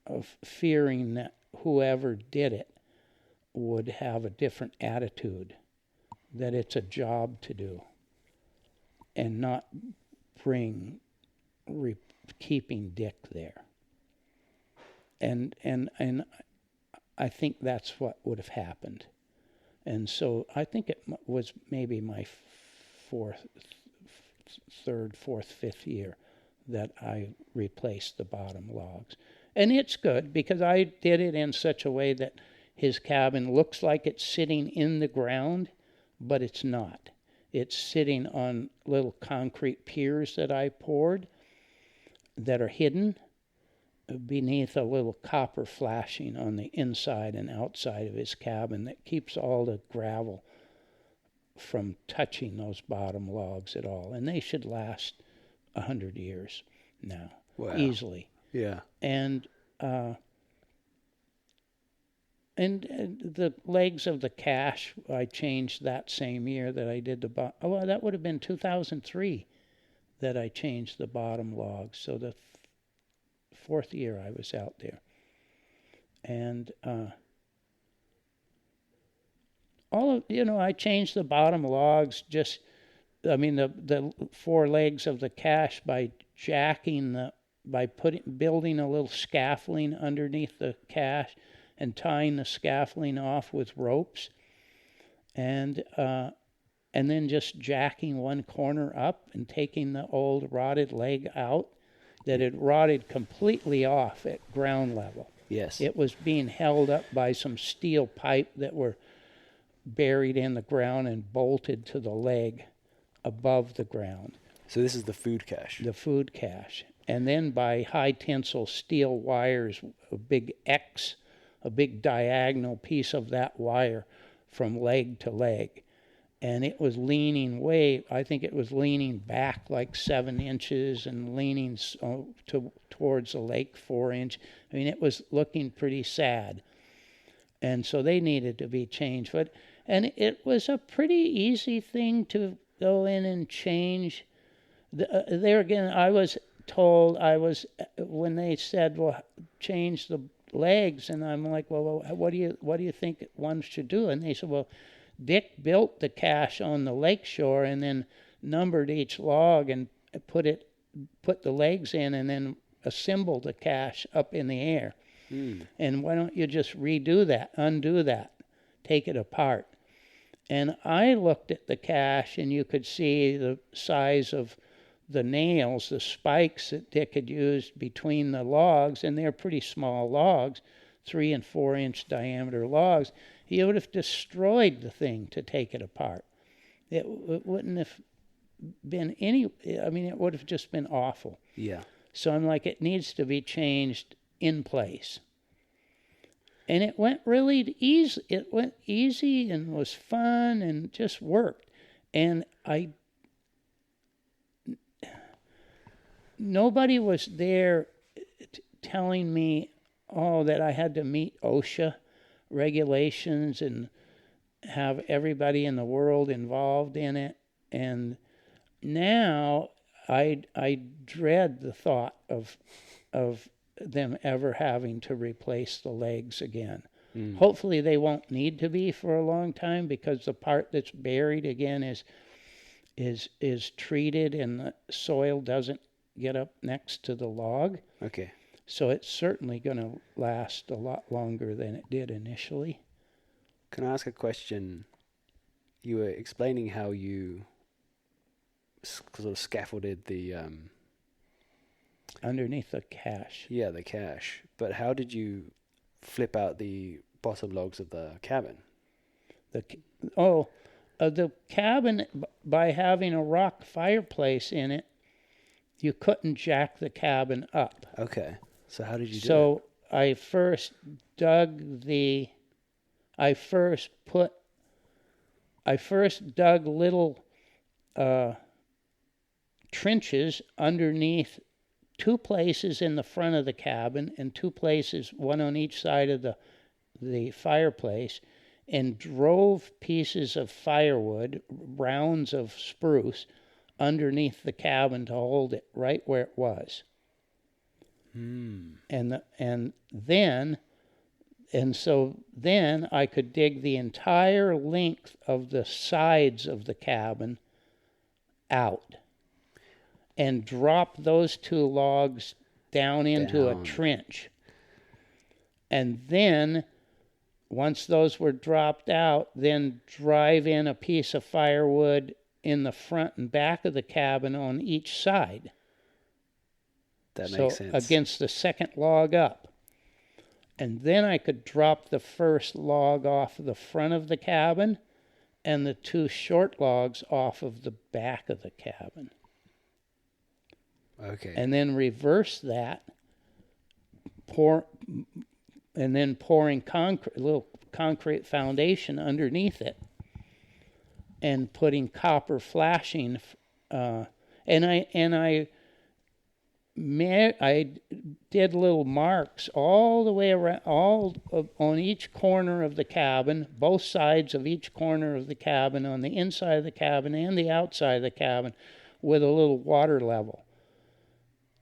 of fearing that whoever did it would have a different attitude, that it's a job to do, and not bring keeping Dick there. And I think that's what would have happened. And so I think it was maybe my third, fourth, fifth year that I replaced the bottom logs. And it's good because I did it in such a way that his cabin looks like it's sitting in the ground, but it's not. It's sitting on little concrete piers that I poured that are hidden beneath a little copper flashing on the inside and outside of his cabin that keeps all the gravel from touching those bottom logs at all. And they should last 100 years now, easily. Yeah. And the legs of the cache, I changed that same year that I did that would have been 2003 that I changed the bottom logs. So the fourth year I was out there. And I changed the bottom logs the 4 legs of the cache by building a little scaffolding underneath the cache and tying the scaffolding off with ropes, and then just jacking one corner up and taking the old rotted leg out that had rotted completely off at ground level. Yes. It was being held up by some steel pipe that were buried in the ground and bolted to the leg above the ground. So this is the food cache. The food cache. And then by high tensile steel wires, a big diagonal piece of that wire from leg to leg. And it was leaning back like 7 inches and leaning towards the lake 4 inch. I mean, it was looking pretty sad. And so they needed to be changed. And it was a pretty easy thing to go in and change. There again, I was told, when they said, well, change the legs, and I'm like, well, what do you think one should do? And they said, well, Dick built the cache on the lakeshore and then numbered each log and put the legs in and then assembled the cache up in the air. And why don't you just undo that, take it apart? And I looked at the cache, and you could see the size of the nails, the spikes that Dick had used between the logs, and they're pretty small logs, 3 and 4 inch diameter logs. He would have destroyed the thing to take it apart. It wouldn't have been it would have just been awful. Yeah. So I'm like, it needs to be changed in place. And it went really easy. It went easy and was fun and just worked. And nobody was there telling me, that I had to meet OSHA regulations and have everybody in the world involved in it. And now I dread the thought of them ever having to replace the legs again. Hopefully they won't need to be for a long time, because the part that's buried again is treated and the soil doesn't get up next to the log. Okay. So it's certainly going to last a lot longer than it did initially. Can I ask a question? You were explaining how you sort of scaffolded the Underneath the cache. Yeah, the cache. But how did you flip out the bottom logs of the cabin? The cabin, by having a rock fireplace in it, you couldn't jack the cabin up. Okay. So how did you do it? So I first dug little trenches underneath 2 places in the front of the cabin and 2 places, one on each side of the fireplace, and drove pieces of firewood, rounds of spruce, underneath the cabin to hold it right where it was. So then I could dig the entire length of the sides of the cabin out and drop those 2 logs down into a trench. And then, once those were dropped out, then drive in a piece of firewood in the front and back of the cabin on each side. That makes sense. Against the second log up. And then I could drop the first log off the front of the cabin and the 2 short logs off of the back of the cabin. Okay. And then reverse that, pouring concrete, a little concrete foundation underneath it, and putting copper flashing. I did little marks all the way around, on each corner of the cabin, both sides of each corner of the cabin, on the inside of the cabin and the outside of the cabin, with a little water level.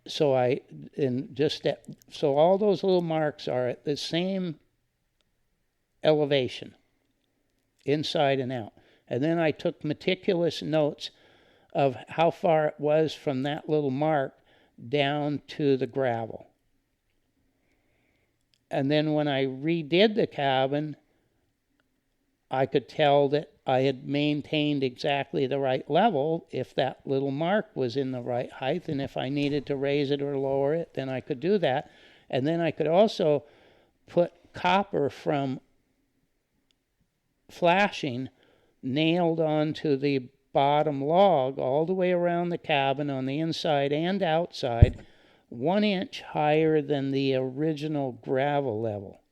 So all those little marks are at the same elevation, inside and out. And then I took meticulous notes of how far it was from that little mark down to the gravel. And then when I redid the cabin, I could tell that I had maintained exactly the right level if that little mark was in the right height, and if I needed to raise it or lower it, then I could do that. And then I could also put copper from flashing nailed onto the bottom log all the way around the cabin on the inside and outside, 1 inch higher than the original gravel level.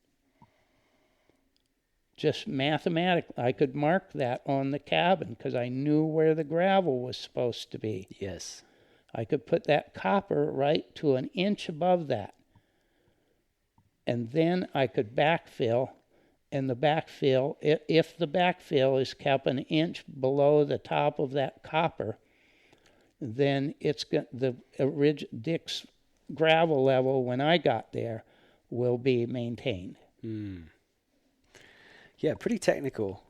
Just mathematically, I could mark that on the cabin because I knew where the gravel was supposed to be. Yes. I could put that copper right to 1 inch above that. And then I could backfill, and the backfill, if the backfill is kept 1 inch below the top of that copper, then Dick's gravel level when I got there will be maintained. Yeah, pretty technical.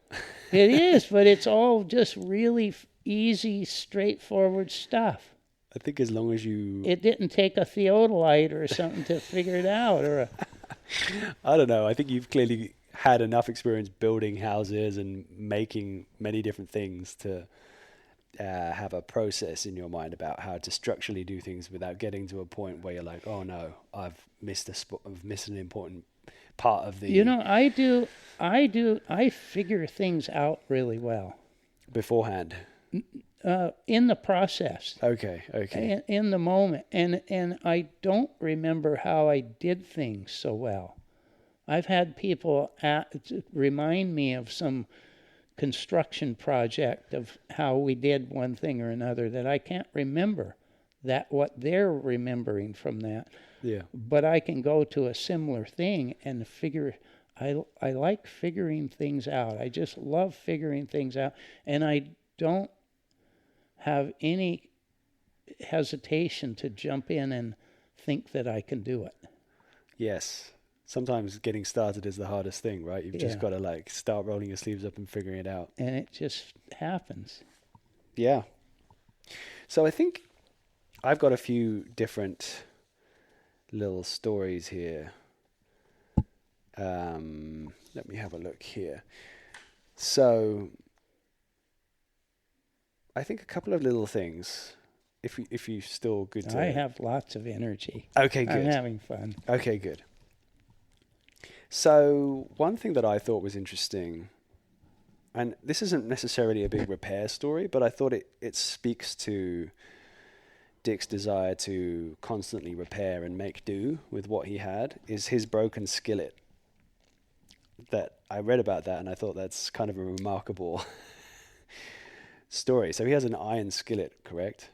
It is, but it's all just really easy, straightforward stuff. I think as long as you... It didn't take a theodolite or something to figure it out. I don't know. I think you've clearly had enough experience building houses and making many different things to have a process in your mind about how to structurally do things without getting to a point where you're like, oh no, I've missed an important part of the... I figure things out really well. Beforehand? in the process. Okay. In the moment, and I don't remember how I did things so well. I've had people remind me of some construction project of how we did one thing or another that I can't remember what they're remembering from that. Yeah. But I can go to a similar thing and figure. I like figuring things out. I just love figuring things out, and I don't have any hesitation to jump in and think that I can do it. Yes. Sometimes getting started is the hardest thing, right? You've just got to like start rolling your sleeves up and figuring it out. And it just happens. Yeah. So I think I've got a few different little stories here. Let me have a look here. So I think a couple of little things. If you still good to... I have lots of energy. Okay, good. I'm having fun. Okay, good. So one thing that I thought was interesting, and this isn't necessarily a big repair story, but I thought it speaks to Dick's desire to constantly repair and make do with what he had, is his broken skillet. That I read about that and I thought that's kind of a remarkable story. So he has an iron skillet, correct?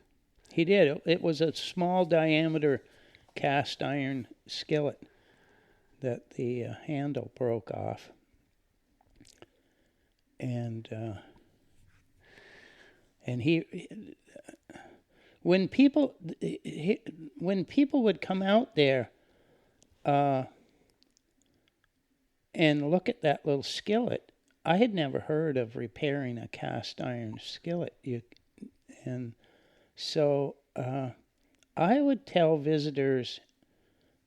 He did. It was a small diameter cast iron skillet that the handle broke off. And when people would come out there and look at that little skillet, I had never heard of repairing a cast iron skillet. So I would tell visitors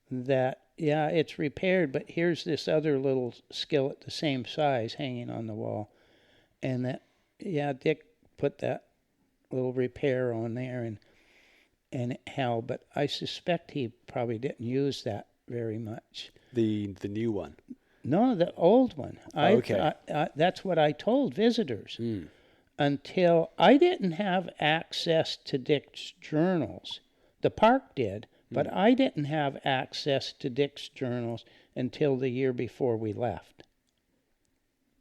that, yeah, it's repaired, but here's this other little skillet the same size hanging on the wall. And that, yeah, Dick put that little repair on there and it held, but I suspect he probably didn't use that very much. The new one? No, the old one. Okay. That's what I told visitors. Until I didn't have access to Dick's journals. The park did, but I didn't have access to Dick's journals until the year before we left.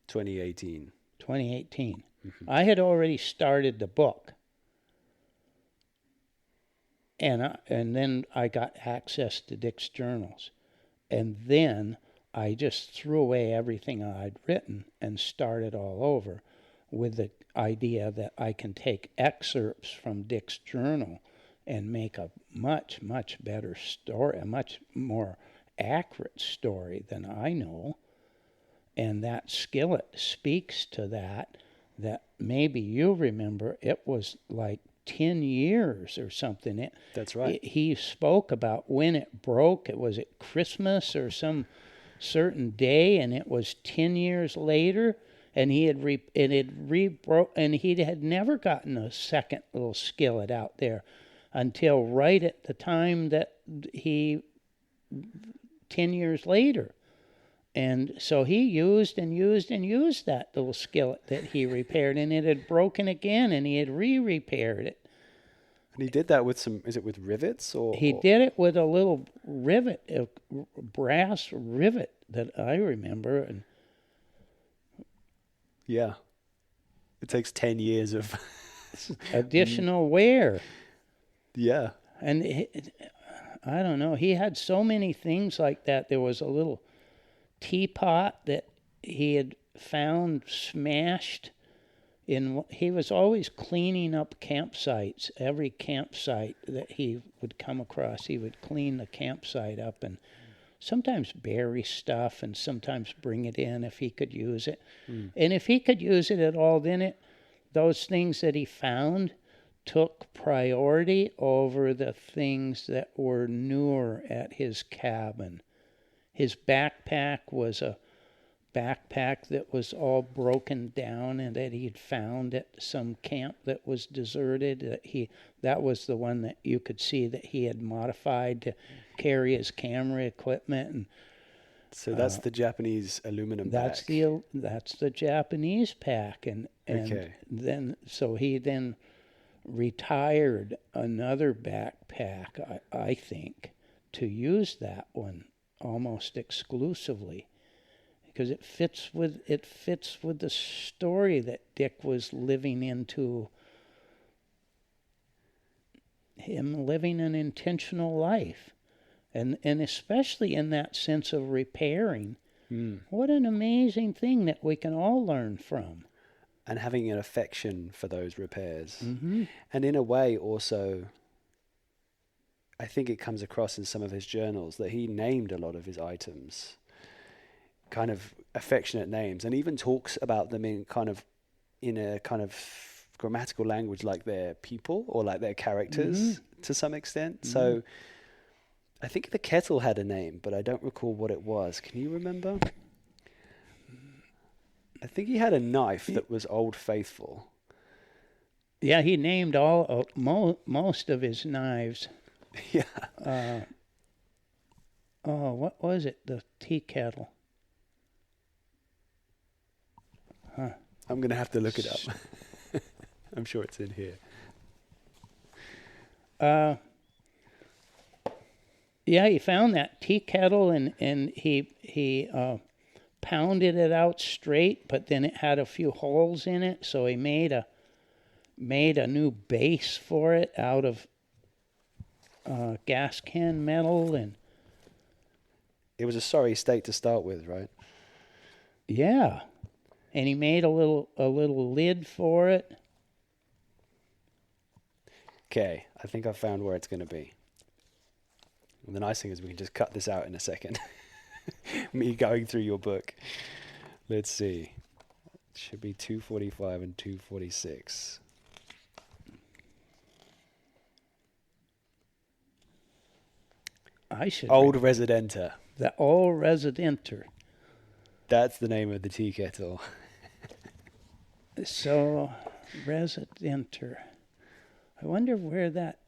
2018. Mm-hmm. I had already started the book. And then I got access to Dick's journals. And then I just threw away everything I'd written and started all over with the idea that I can take excerpts from Dick's journal and make a much, much better story, a much more accurate story than I know. And that skillet speaks to that maybe you remember. It was like 10 years or something. That's right. He spoke about when it broke. It was at Christmas or some certain day, and it was 10 years later, and he had and he had never gotten a second little skillet out there until right at the time that 10 years later. And so he used that little skillet that he repaired, and it had broken again, and he had repaired it. And he did that with is it with rivets? He did it with a little rivet, a brass rivet that I remember. And yeah. It takes 10 years of additional wear. Yeah. And I don't know, he had so many things like that. There was a little teapot that he had found smashed he was always cleaning up campsites. Every campsite that he would come across, he would clean the campsite up and sometimes bury stuff and sometimes bring it in if he could use it. And if he could use it at all, then those things that he found took priority over the things that were newer at his cabin. His backpack was a backpack that was all broken down and that he'd found at some camp that was deserted. That was the one that you could see that he had modified to carry his camera equipment. And so that's the Japanese aluminum pack. That's the Japanese pack, and okay. Then so he retired another backpack, I think, to use that one almost exclusively, because it fits with the story that Dick was living into, him living an intentional life, and especially in that sense of repairing. What an amazing thing that we can all learn from. And having an affection for those repairs. Mm-hmm. And in a way also, I think it comes across in some of his journals that he named a lot of his items kind of affectionate names, and even talks about them in a kind of grammatical language, like they're people or like they're characters to some extent. So I think the kettle had a name, but I don't recall what it was. Can you remember? I think he had a knife that was Old Faithful. Yeah, he named most of his knives. Yeah. What was it? The tea kettle. Huh. I'm going to have to look it up. I'm sure it's in here. Yeah, he found that tea kettle, and he pounded it out straight, but then it had a few holes in it, so he made a new base for it out of gas can metal, and it was a sorry state to start with, right? Yeah, and he made a little lid for it. Okay, I think I found where it's going to be. And the nice thing is we can just cut this out in a second. Me going through your book. Let's see. It should be 245 and 246. Old Residenter. The Old Residenter. That's the name of the tea kettle. So, Residenter. I wonder where that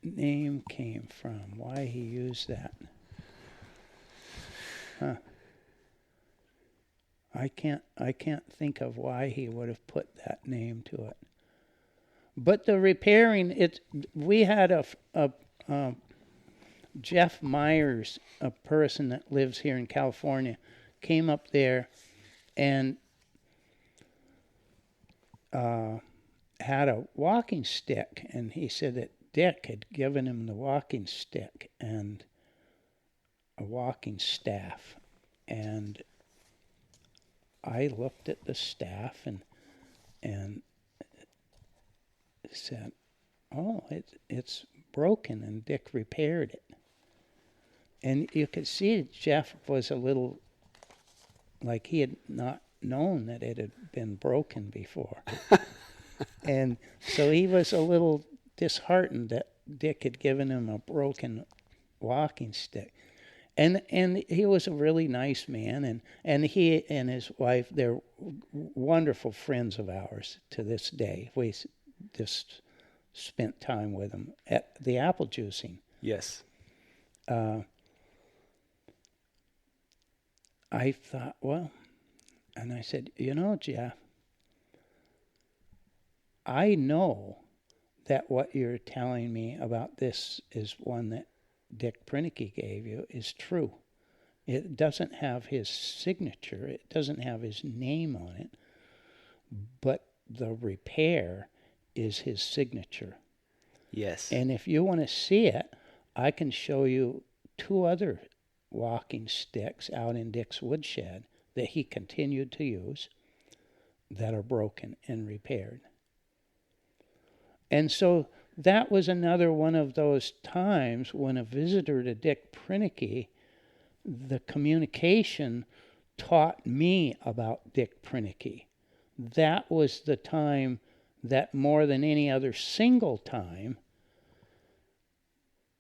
name came from, why he used that. Huh. I can't think of why he would have put that name to it. But the repairing, we had a Jeff Myers, a person that lives here in California, came up there and had a walking stick, and he said that Dick had given him the walking stick and a walking staff. And I looked at the staff and said, "Oh, it's broken," and Dick repaired it. And you could see Jeff was a little, like he had not known that it had been broken before. And so he was a little disheartened that Dick had given him a broken walking stick. And he was a really nice man, and he and his wife, they're wonderful friends of ours to this day. We just spent time with them at the apple juicing. Yes. I thought, well, and I said, Jeff, I know that what you're telling me about this is one that Dick Proenneke gave you is true. It doesn't have his signature. It doesn't have his name on it. But the repair is his signature. Yes. And if you want to see it, I can show you 2 other walking sticks out in Dick's woodshed that he continued to use that are broken and repaired. And so that was another one of those times when a visitor to Dick Proenneke, the communication taught me about Dick Proenneke. That was the time that more than any other single time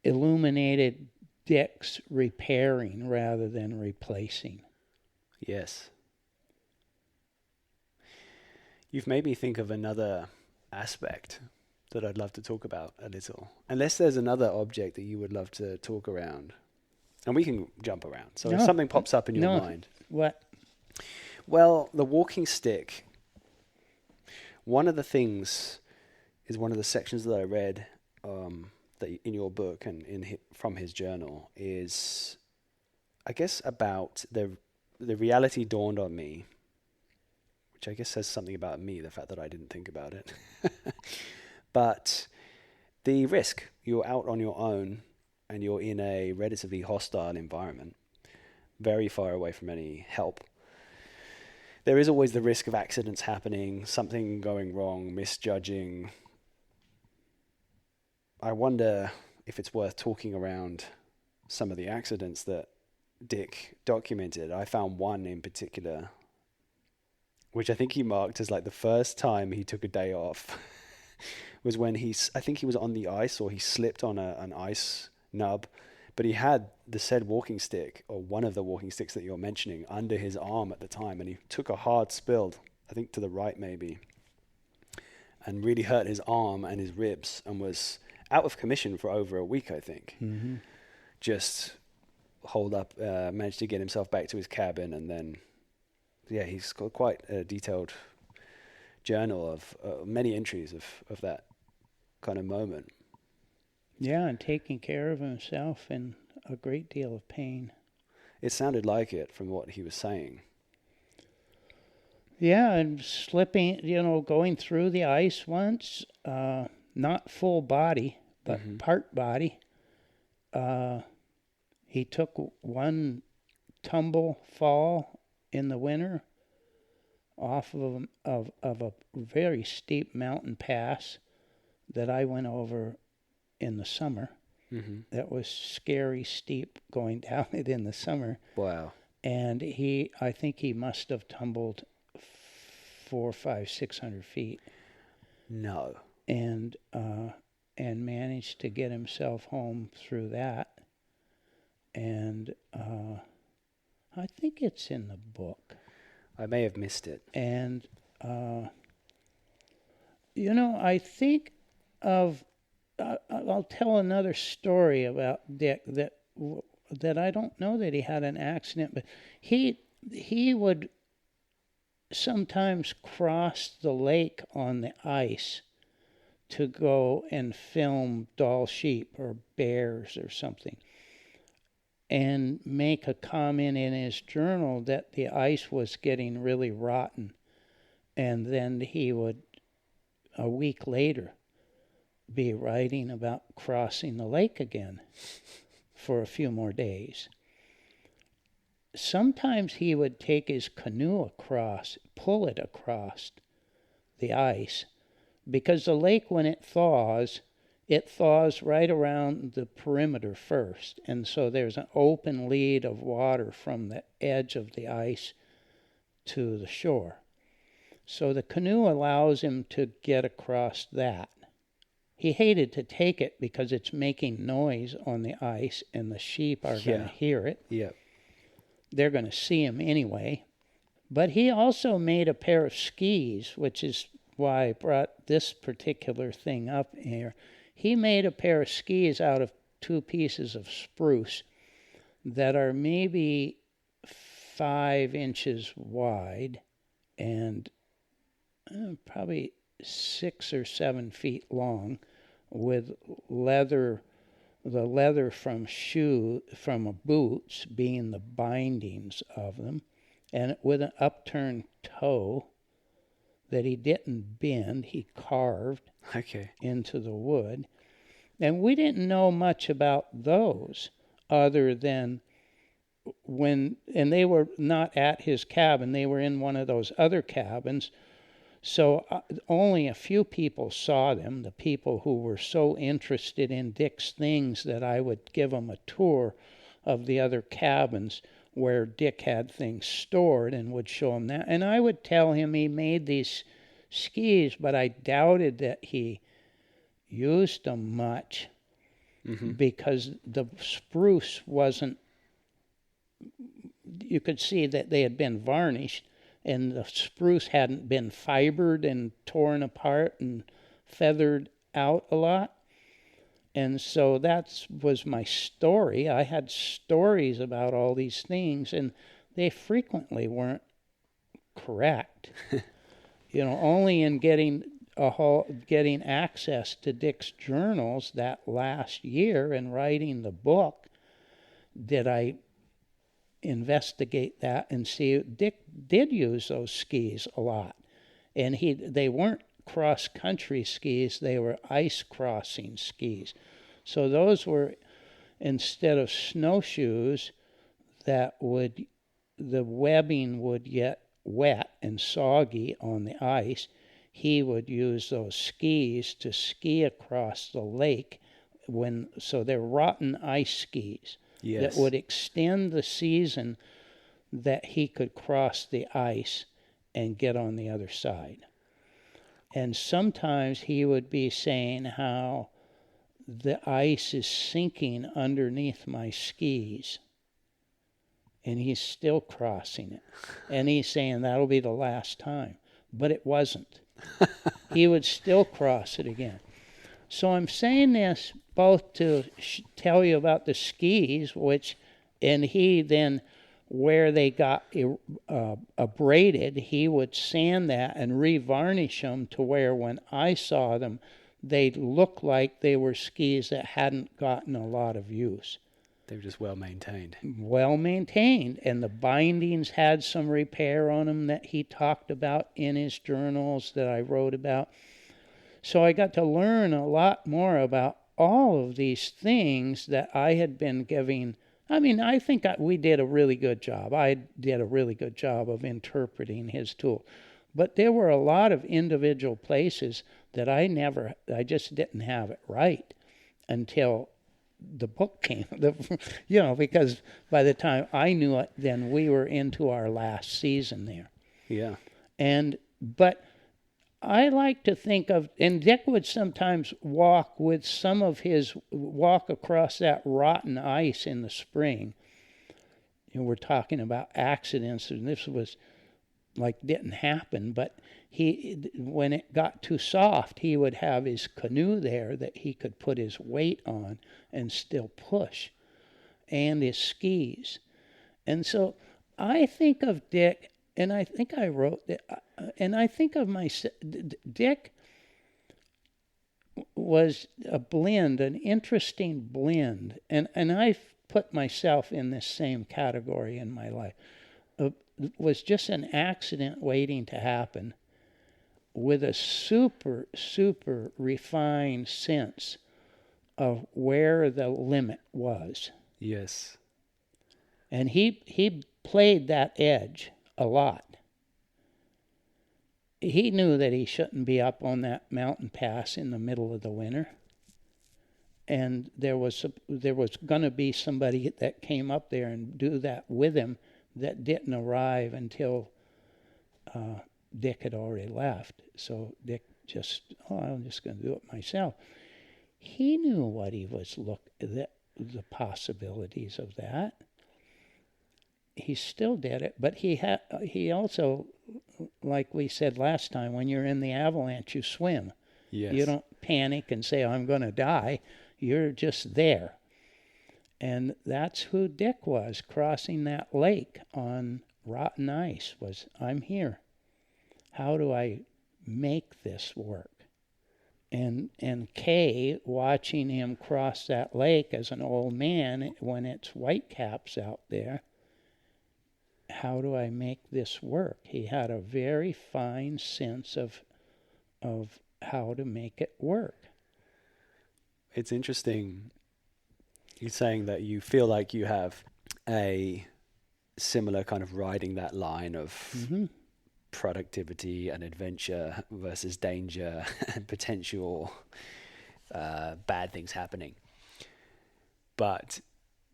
illuminated Dick's repairing rather than replacing. Yes. You've made me think of another aspect that I'd love to talk about a little. Unless there's another object that you would love to talk around. And we can jump around. So if something pops up in your mind. What? Well, the walking stick. One of the things is one of the sections that I read that in your book and from his journal is, I guess, about the reality dawned on me, which I guess says something about me, the fact that I didn't think about it. But the risk, you're out on your own and you're in a relatively hostile environment, very far away from any help. There is always the risk of accidents happening, something going wrong, misjudging. I wonder if it's worth talking around some of the accidents that Dick documented. I found one in particular, which I think he marked as like the first time he took a day off, was when I think he was on the ice, or he slipped on an ice nub, but he had the said walking stick, or one of the walking sticks that you're mentioning, under his arm at the time, and he took a hard spill, I think to the right maybe, and really hurt his arm and his ribs, and was out of commission for over a week, I think. Mm-hmm. Just managed to get himself back to his cabin, and then, yeah, he's got quite a detailed journal of many entries of that kind of moment. Yeah, and taking care of himself in a great deal of pain. It sounded like it from what he was saying. Yeah, and slipping, going through the ice once, not full body, but mm-hmm. part body. He took one tumble fall in the winter off of a very steep mountain pass that I went over in the summer. Mm-hmm. That was scary steep going down it in the summer. Wow. And I think he must have tumbled 400, 500, 600 feet. No. And managed to get himself home through that. And I think it's in the book. I may have missed it. And, I think of, I'll tell another story about Dick that I don't know that he had an accident, but he would sometimes cross the lake on the ice to go and film doll sheep or bears or something, and make a comment in his journal that the ice was getting really rotten. And then he would, a week later, be writing about crossing the lake again for a few more days. Sometimes he would take his canoe across, pull it across the ice, because the lake, when it thaws right around the perimeter first. And so there's an open lead of water from the edge of the ice to the shore. So the canoe allows him to get across that. He hated to take it because it's making noise on the ice and the sheep are going to hear it. Yeah. They're going to see him anyway. But he also made a pair of skis, which is why I brought this particular thing up here. He made a pair of skis out of 2 pieces of spruce that are maybe 5 inches wide and probably 6 or 7 feet long, with the leather from boots being the bindings of them, and with an upturned toe that he didn't bend, he carved into the wood. And we didn't know much about those other than and they were not at his cabin, they were in one of those other cabins. So only a few people saw them, the people who were so interested in Dick's things that I would give them a tour of the other cabins where Dick had things stored and would show him that. And I would tell him he made these skis, but I doubted that he used them much because the spruce wasn't, you could see that they had been varnished, and the spruce hadn't been fibered and torn apart and feathered out a lot. And so that was my story. I had stories about all these things, and they frequently weren't correct. Only in getting getting access to Dick's journals that last year and writing the book, did I investigate that and see Dick did use those skis a lot. And they weren't cross-country skis, they were ice crossing skis. So those were, instead of snowshoes, the webbing would get wet and soggy on the ice. He would use those skis to ski across the lake so they're rotten ice skis. Yes. That would extend the season that he could cross the ice and get on the other side. And sometimes he would be saying how the ice is sinking underneath my skis, and he's still crossing it. And he's saying that'll be the last time. But it wasn't. He would still cross it again. So I'm saying this both to tell you about the skis, and he then, where they got abraded, he would sand that and revarnish them to where when I saw them, they looked like they were skis that hadn't gotten a lot of use. They were just well maintained. Well maintained, and the bindings had some repair on them that he talked about in his journals that I wrote about. So I got to learn a lot more about all of these things that I had been giving. I mean, I think we did a really good job. I did a really good job of interpreting his tool. But there were a lot of individual places that I just didn't have it right until the book came. Because by the time I knew it, then we were into our last season there. Yeah. But I like to think of, and Dick would sometimes walk across that rotten ice in the spring. And we're talking about accidents, and this was didn't happen, but when it got too soft, he would have his canoe there that he could put his weight on and still push, and his skis. And so I think of Dick, and I think I wrote that, and I think of Dick was a blend, an interesting blend, and I've put myself in this same category in my life. Was just an accident waiting to happen with a super, super refined sense of where the limit was. Yes. And he played that edge a lot. He knew that he shouldn't be up on that mountain pass in the middle of the winter. And there was going to be somebody that came up there and do that with him that didn't arrive until Dick had already left. So Dick I'm just going to do it myself. He knew what he was the possibilities of that. He still did it, but he also, like we said last time, when you're in the avalanche, you swim. Yes. You don't panic and say, I'm going to die. You're just there. And that's who Dick was, crossing that lake on rotten ice, I'm here. How do I make this work? And Kay, watching him cross that lake as an old man when it's whitecaps out there, how do I make this work? He had a very fine sense of how to make it work. It's interesting. You're saying that you feel like you have a similar kind of riding that line of productivity and adventure versus danger and potential bad things happening. But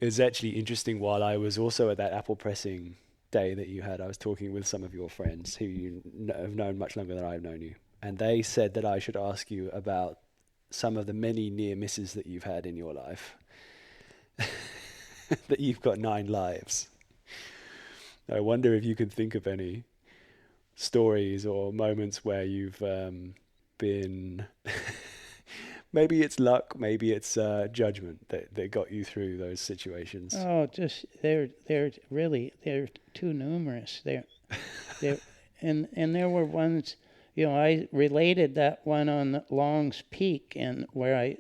it's actually interesting, while I was also at that apple pressing day that you had, I was talking with some of your friends who you have known much longer than I've known you. And they said that I should ask you about some of the many near misses that you've had in your life. That you've got 9 lives. I wonder if you can think of any stories or moments where you've been maybe it's luck, maybe it's judgment that got you through those situations. Oh, just they're too numerous. And there were ones, I related that one on Long's Peak, and where I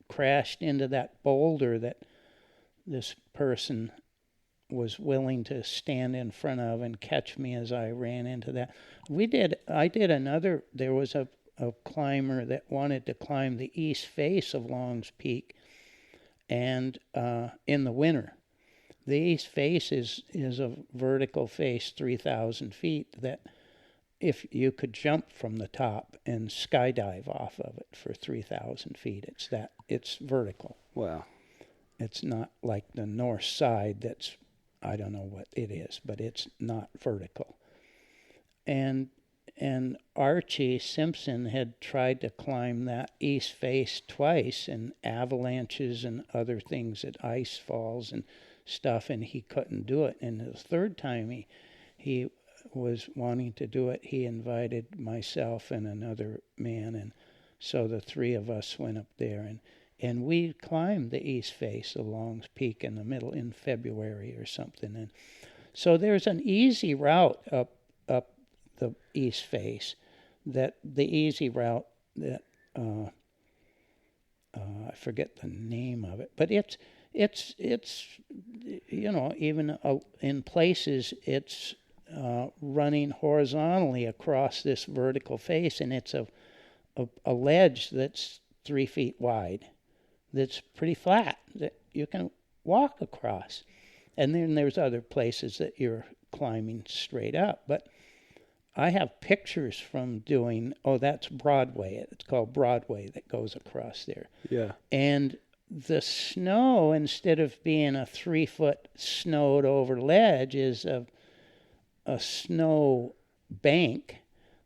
crashed into that boulder that this person was willing to stand in front of and catch me as I ran into that. I did another, there was a climber that wanted to climb the east face of Long's Peak, and in the winter. The east face is a vertical face, 3,000 feet, that if you could jump from the top and skydive off of it for 3,000 feet. It's vertical. Wow. It's not like the north side that's, I don't know what it is, but it's not vertical. And Archie Simpson had tried to climb that east face twice, and avalanches and other things at ice falls and stuff, and he couldn't do it. And the third time he was wanting to do it, he invited myself and another man, and so the three of us went up there, and we climbed the east face of Long's Peak in February or something. And so there's an easy route up the east face, that I forget the name of it, but it's even in places it's running horizontally across this vertical face, and it's a ledge that's 3 feet wide, that's pretty flat, that you can walk across. And then there's other places that you're climbing straight up. But I have pictures from doing, that's Broadway. It's called Broadway, that goes across there. Yeah. And the snow, instead of being a 3-foot snowed over ledge, is a snow bank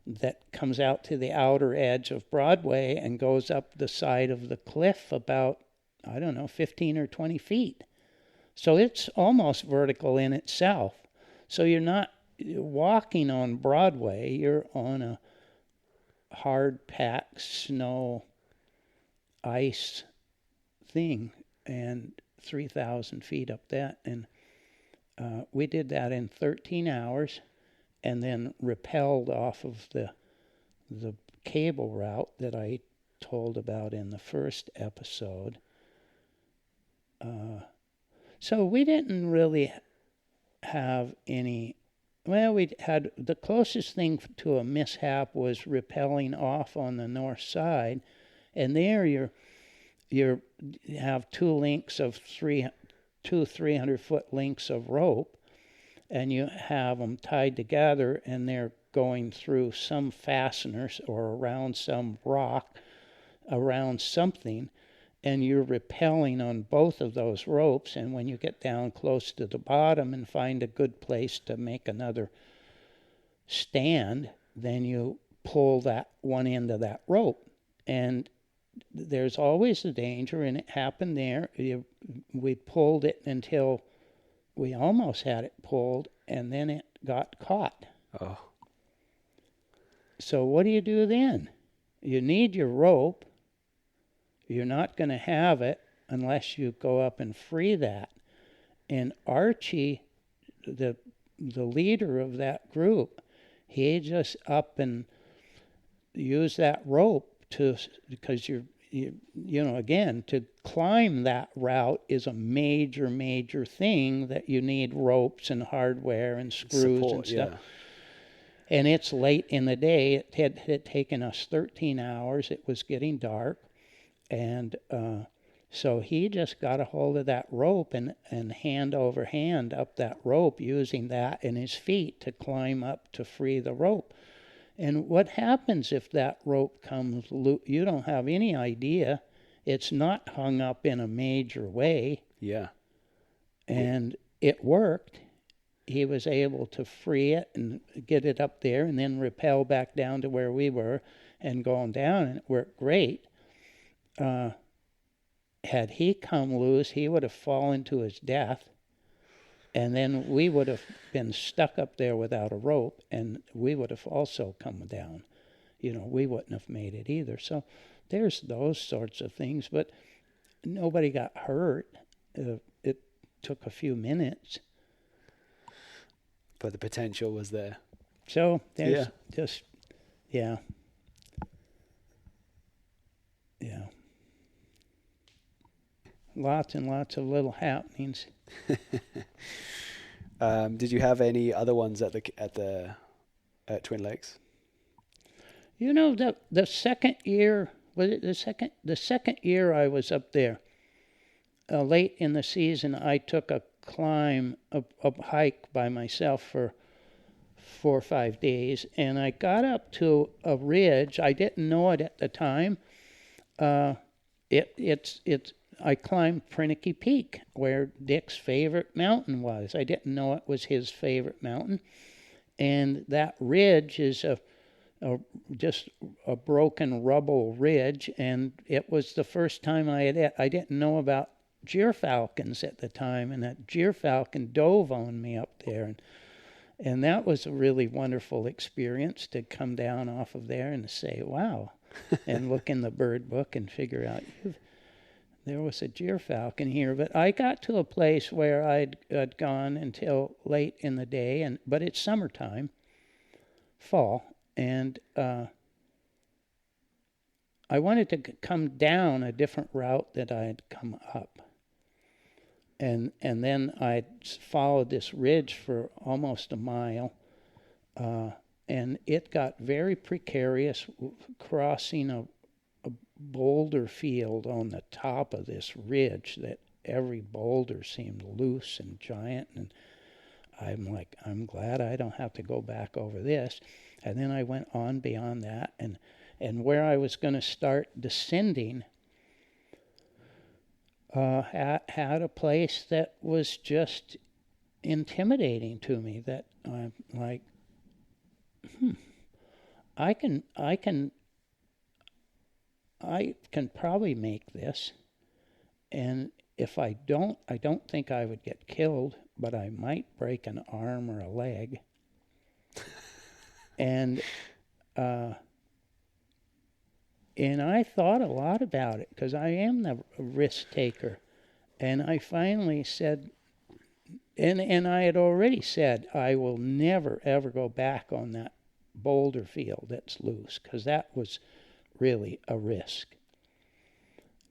that comes out to the outer edge of Broadway and goes up the side of the cliff about, 15 or 20 feet. So it's almost vertical in itself. So you're not walking on Broadway, you're on a hard-packed snow ice thing, and 3,000 feet up that. And we did that in 13 hours, and then rappelled off of the cable route that I told about in the first episode. So we didn't really have any. Well, we had the closest thing to a mishap was rappelling off on the north side, and there you have two 300-foot links of rope, and you have them tied together, and they're going through some fasteners or around some rock, around something, and you're rappelling on both of those ropes. And when you get down close to the bottom and find a good place to make another stand, then you pull that one end of that rope. And there's always a danger, and it happened there. We pulled it until we almost had it pulled, and then it got caught. Oh. So what do you do then? You need your rope. You're not going to have it unless you go up and free that. And Archie, the leader of that group, he just up and used that rope because again, to climb that route is a major, major thing that you need ropes and hardware and screws and stuff. Yeah. And it's late in the day. It had taken us 13 hours. It was getting dark. And so he just got a hold of that rope and hand over hand up that rope, using that in his feet to climb up to free the rope. And what happens if that rope comes loose? You don't have any idea. It's not hung up in a major way. Yeah. And it worked. He was able to free it and get it up there and then rappel back down to where we were and going down, and it worked great. Had he come loose, he would have fallen to his death, and then we would have been stuck up there without a rope, and we would have also come down. We wouldn't have made it either. So there's those sorts of things, but nobody got hurt. It took a few minutes. But the potential was there. So there's Yeah. just, yeah. Yeah. Lots and lots of little happenings. Did you have any other ones at Twin Lakes? You know, the second year, was it the second year I was up there, late in the season, I took a climb, a hike by myself for 4 or 5 days, and I got up to a ridge. I didn't know it at the time. It's I climbed Proenneke Peak, where Dick's favorite mountain was. I didn't know it was his favorite mountain, and that ridge is just a broken rubble ridge, and it was the first time I didn't know about gyrfalcons at the time, and that gyrfalcon dove on me up there, and that was a really wonderful experience to come down off of there and say, wow, and look in the bird book and figure out there was a gyrfalcon here. But I got to a place where I'd gone until late in the day, but it's summertime, fall, and I wanted to come down a different route that I had come up. And then I followed this ridge for almost a mile, and it got very precarious crossing a boulder field on the top of this ridge that every boulder seemed loose and giant, and I'm like, I'm glad I don't have to go back over this. And then I went on beyond that, and where I was going to start descending had a place that was just intimidating to me, that I'm like, I can probably make this, and if I don't think I would get killed, but I might break an arm or a leg. And I thought a lot about it, because I am the risk taker. And I finally said, and I had already said, I will never, ever go back on that boulder field that's loose, because that was really a risk.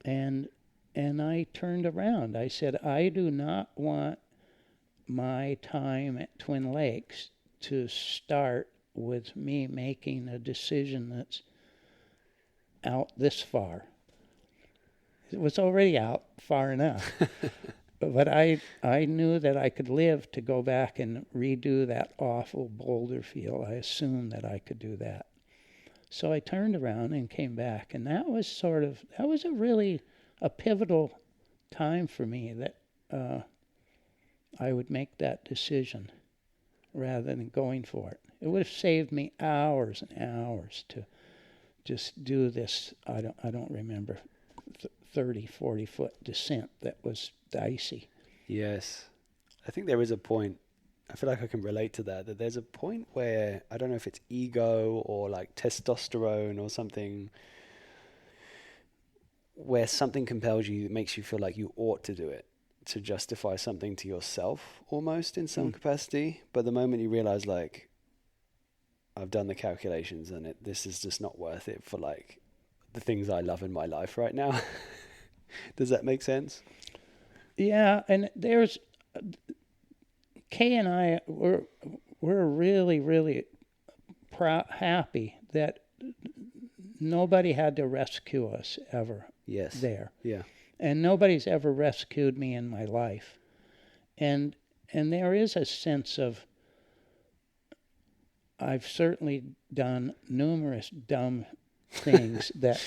And I turned around. I said, I do not want my time at Twin Lakes to start with me making a decision that's out this far. It was already out far enough. But I knew that I could live to go back and redo that awful boulder field. I assumed that I could do that. So I turned around and came back, and that was a pivotal time for me, that I would make that decision rather than going for it. It would have saved me hours and hours to just do this, I don't remember, 30, 40-foot descent that was dicey. Yes. I think there is a point, I feel like I can relate to that there's a point where, I don't know if it's ego or like testosterone or something, where something compels you, that makes you feel like you ought to do it, to justify something to yourself almost in some capacity. But the moment you realize, like, I've done the calculations and this is just not worth it for like the things I love in my life right now. Does that make sense? Yeah, and there's Kay and I we're really, really happy that nobody had to rescue us ever. Yes. There. Yeah. And nobody's ever rescued me in my life. And there is a sense of, I've certainly done numerous dumb things that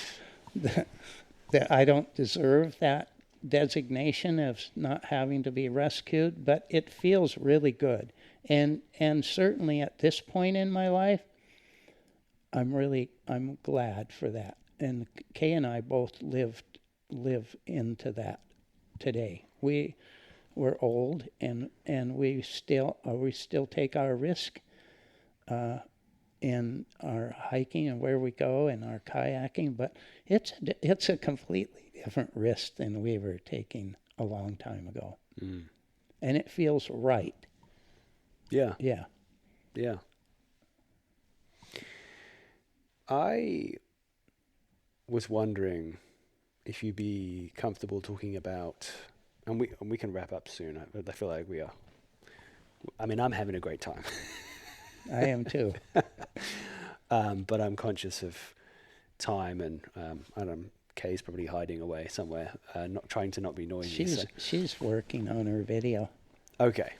I don't deserve that designation of not having to be rescued, but it feels really good. And certainly at this point in my life, I'm glad for that. And Kay and I both live into that today. We're old, and we still take our risk in our hiking and where we go and our kayaking, but it's a completely different risk than we were taking a long time ago. And it feels right. Yeah. Yeah. Yeah. I was wondering if you'd be comfortable talking about, and we can wrap up soon. I feel like we are. I mean, I'm having a great time. I am too. But I'm conscious of time, and Kay's probably hiding away somewhere, not trying to not be noisy. She's working on her video. Okay.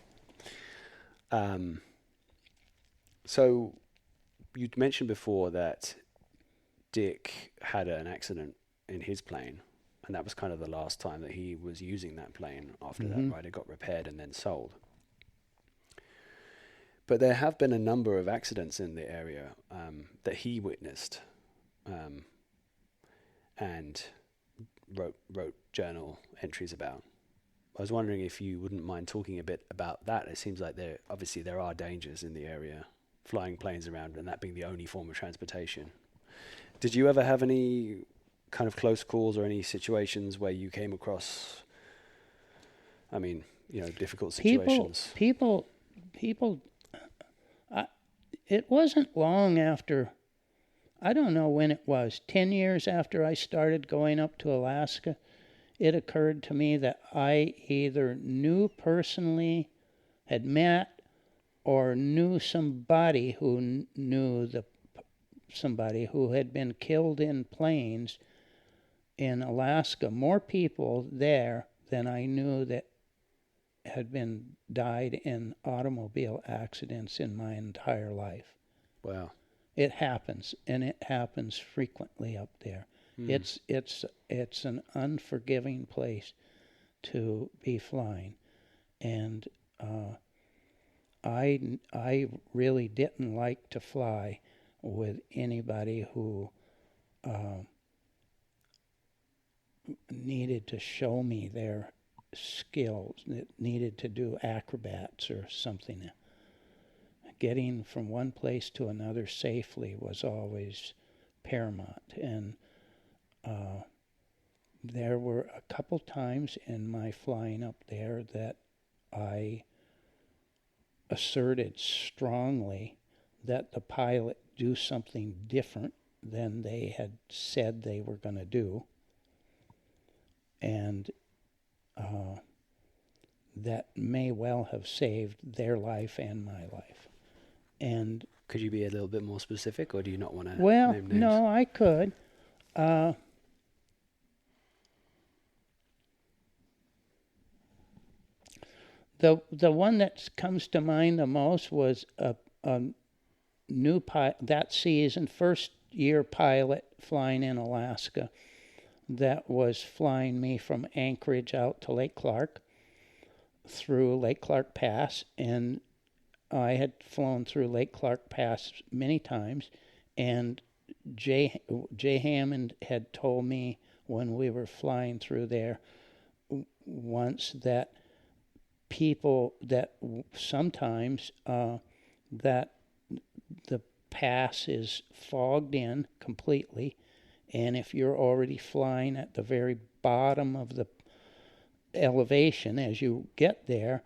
So you'd mentioned before that Dick had an accident in his plane, and that was kind of the last time that he was using that plane. After that, right, it got repaired and then sold. But there have been a number of accidents in the area that he witnessed, and wrote journal entries about. I was wondering if you wouldn't mind talking a bit about that. It seems like there are dangers in the area, flying planes around, and that being the only form of transportation. Did you ever have any kind of close calls or any situations where you came across, difficult situations? People. It wasn't long after, I don't know when it was, 10 years after I started going up to Alaska, it occurred to me that I either knew personally, had met, or knew somebody who knew somebody who had been killed in planes in Alaska. More people there than I knew that had died in automobile accidents in my entire life. Wow. It happens, and it happens frequently up there. It's an unforgiving place to be flying, and I really didn't like to fly with anybody who needed to show me their skills, that needed to do acrobats or something. Getting from one place to another safely was always paramount, and there were a couple times in my flying up there that I asserted strongly that the pilot do something different than they had said they were going to do, and that may well have saved their life and my life. And could you be a little bit more specific, or do you not want to well, name names? No, I could. The one that comes to mind the most was a new pilot that season, first year pilot flying in Alaska, that was flying me from Anchorage out to Lake Clark, through Lake Clark Pass, and I had flown through Lake Clark Pass many times, and Jay Hammond had told me when we were flying through there once that people that sometimes that the pass is fogged in completely, and if you're already flying at the very bottom of the elevation as you get there,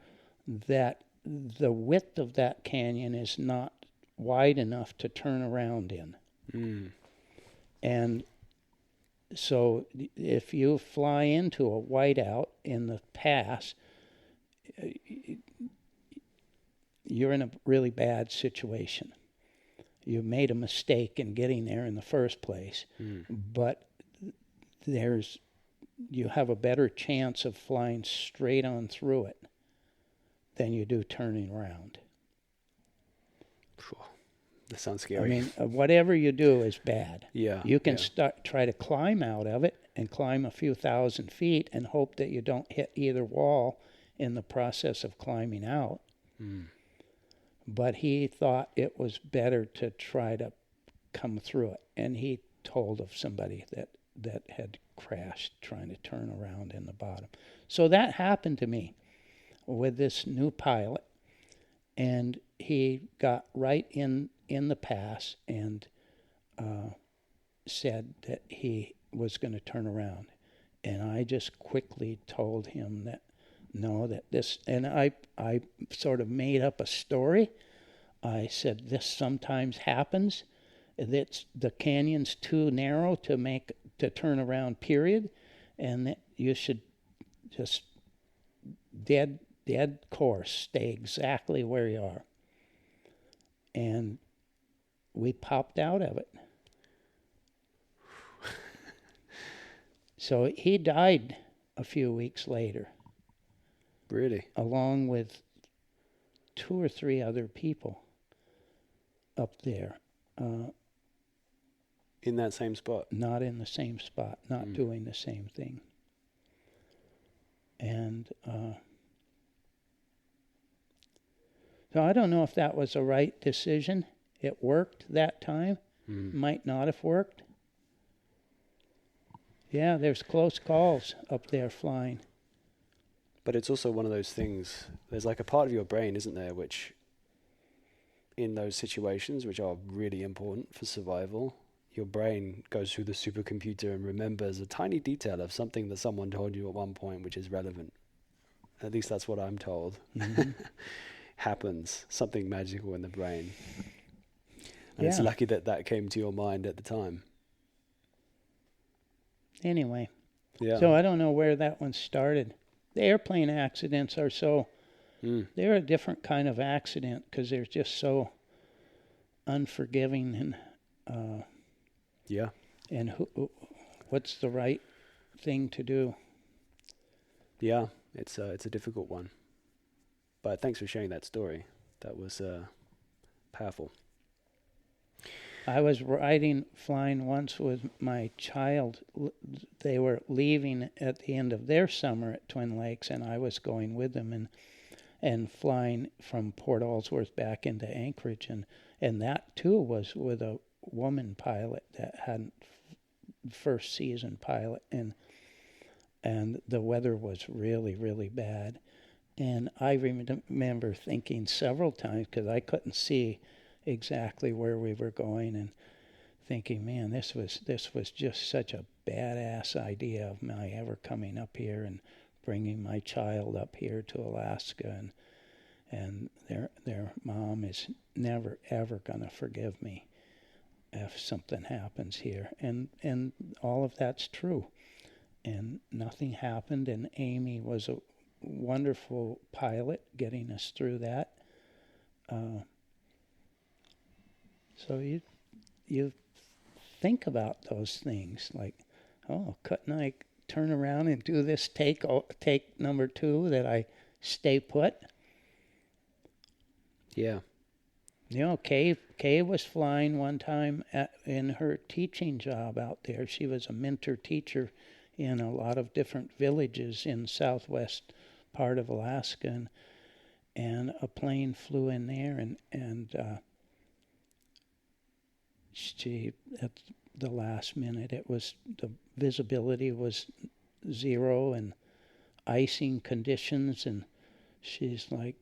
that the width of that canyon is not wide enough to turn around in. And so if you fly into a whiteout in the pass, you're in a really bad situation. You made a mistake in getting there in the first place, but you have a better chance of flying straight on through it than you do turning around. That sounds scary. I mean, whatever you do is bad. Yeah. You can try to climb out of it and climb a few thousand feet and hope that you don't hit either wall in the process of climbing out. But he thought it was better to try to come through it. And he told of somebody that had crashed trying to turn around in the bottom. So that happened to me with this new pilot. And he got right in the pass and said that he was going to turn around. And I just quickly told him that, no, that this, and I sort of made up a story. I said, this sometimes happens, That's the canyon's too narrow to turn around, period, and that you should just dead course, stay exactly where you are. And we popped out of it. So he died a few weeks later. Really? Along with 2 or 3 other people up there. In that same spot? Not in the same spot, not doing the same thing. And so I don't know if that was a right decision. It worked that time. Might not have worked. Yeah, there's close calls up there flying. But it's also one of those things, there's like a part of your brain, isn't there, which in those situations, which are really important for survival, your brain goes through the supercomputer and remembers a tiny detail of something that someone told you at one point, which is relevant. At least that's what I'm told. Happens, something magical in the brain. And it's lucky that that came to your mind at the time. Anyway, yeah. So I don't know where that one started. The airplane accidents are they're a different kind of accident because they're just so unforgiving and and what's the right thing to do? Yeah, it's a difficult one. But thanks for sharing that story. That was powerful. I was flying once with my child. They were leaving at the end of their summer at Twin Lakes, and I was going with them and flying from Port Allsworth back into Anchorage. And that, too, was with a woman pilot that hadn't first season pilot. And the weather was really, really bad. And I remember thinking several times, because I couldn't see exactly where we were going, and thinking, man, this was just such a badass idea of my ever coming up here and bringing my child up here to Alaska, and their mom is never ever gonna forgive me if something happens here, and all of that's true, and nothing happened, and Amy was a wonderful pilot getting us through that. So you think about those things like, oh, couldn't I turn around and do this take number 2 that I stay put? Yeah. You know, Kay was flying one time in her teaching job out there. She was a mentor teacher in a lot of different villages in southwest part of Alaska, and a plane flew in there, and she, at the last minute, the visibility was 0 and icing conditions, and she's like,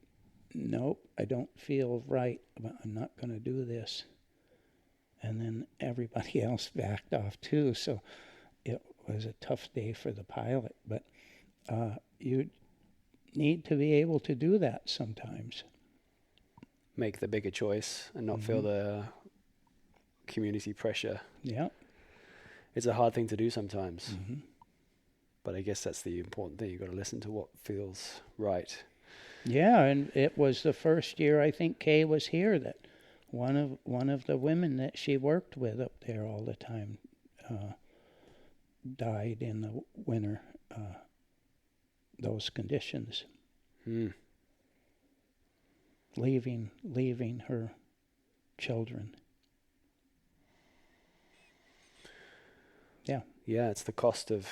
nope, I don't feel right, but I'm not going to do this. And then everybody else backed off too, so it was a tough day for the pilot, but you need to be able to do that sometimes. Make the bigger choice and not feel the community pressure. Yeah. It's a hard thing to do sometimes. But I guess that's the important thing. You've got to listen to what feels right. Yeah, and it was the first year I think Kay was here that one of the women that she worked with up there all the time died in the winter, those conditions. Leaving her children. Yeah. Yeah, it's the cost of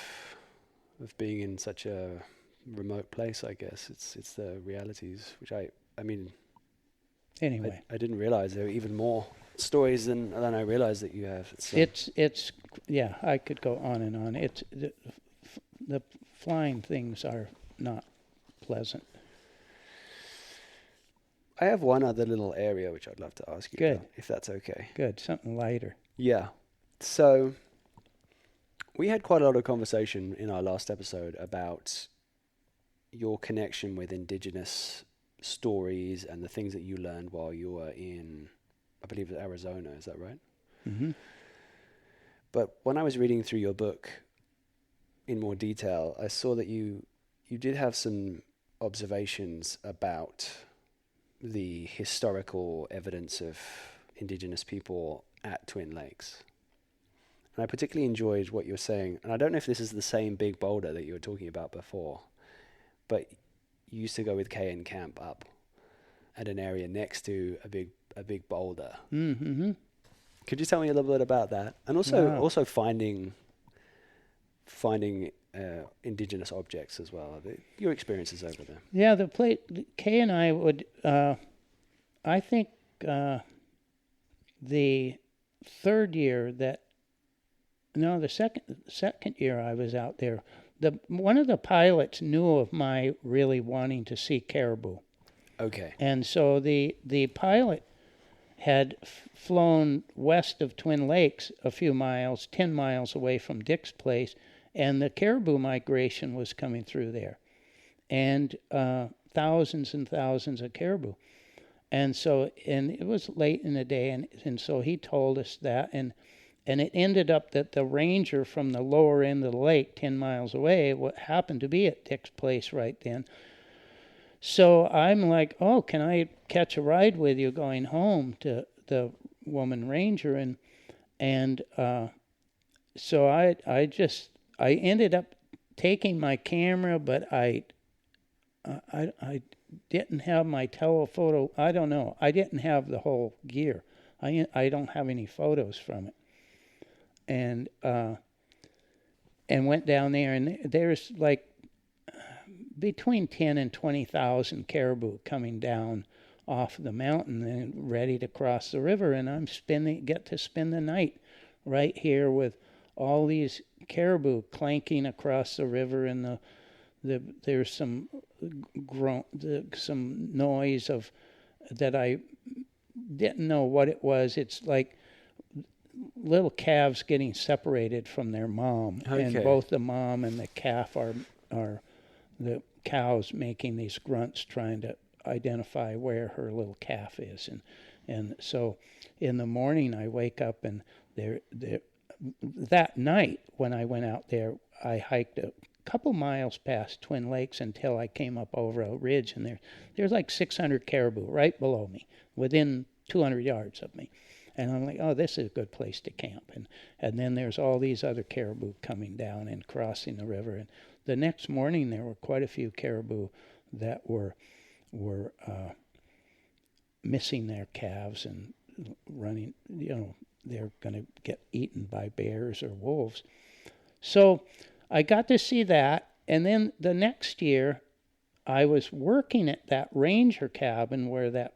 being in such a remote place, I guess. It's the realities, which I mean. Anyway, I didn't realize there were even more stories than I realized that you have. It's yeah. I could go on and on. It's the flying things are not pleasant. I have one other little area which I'd love to ask you Good. about, if that's okay. Good, something lighter. Yeah. So we had quite a lot of conversation in our last episode about your connection with indigenous stories and the things that you learned while you were in, I believe, Arizona. Is that right? Mm-hmm. But when I was reading through your book in more detail, I saw that you did have some observations about the historical evidence of indigenous people at Twin Lakes. And I particularly enjoyed what you were saying, and I don't know if this is the same big boulder that you were talking about before, but you used to go with Kay and camp up at an area next to a big boulder. Mm-hmm. Could you tell me a little bit about that? And also finding indigenous objects as well. Your experiences over there. Yeah, Kay and I would. I think the third year the second year I was out there, one of the pilots knew of my really wanting to see caribou. Okay. And so the pilot had flown west of Twin Lakes a few miles, 10 miles away from Dick's place, and the caribou migration was coming through there. And thousands and thousands of caribou. And it was late in the day, and so he told us that, and it ended up that the ranger from the lower end of the lake, 10 miles away, what happened to be at Dick's place right then. So I'm like, oh, can I catch a ride with you going home to the woman ranger? And so I ended up taking my camera, but I didn't have my telephoto. I don't know. I didn't have the whole gear. I don't have any photos from it. And went down there, and there's like between 10 and 20,000 caribou coming down off the mountain and ready to cross the river. And I'm get to spend the night right here with all these caribou clanking across the river, and there's some noise of that I didn't know what it was. It's like little calves getting separated from their mom, okay. And both the mom and the calf are the cows making these grunts trying to identify where her little calf is, and so in the morning I wake up, and that night when I went out there, I hiked a couple miles past Twin Lakes until I came up over a ridge, and there's like 600 caribou right below me, within 200 yards of me. And I'm like, oh, this is a good place to camp. And then there's all these other caribou coming down and crossing the river. And the next morning there were quite a few caribou that were missing their calves and running, they're going to get eaten by bears or wolves. So I got to see that. And then the next year I was working at that ranger cabin where that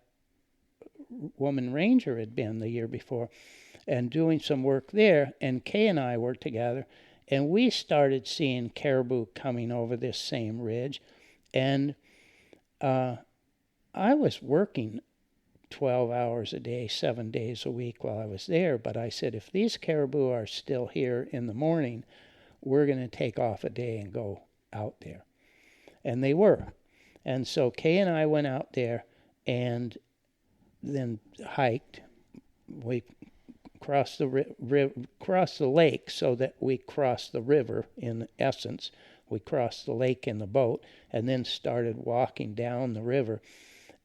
woman ranger had been the year before, and doing some work there, and Kay and I were together, and we started seeing caribou coming over this same ridge, and I was working 12 hours a day, 7 days a week while I was there, but I said, if these caribou are still here in the morning, we're going to take off a day and go out there. And they were. And so Kay and I went out there and then hiked. We crossed crossed the lake so that we crossed the river. In essence, we crossed the lake in the boat, and then started walking down the river.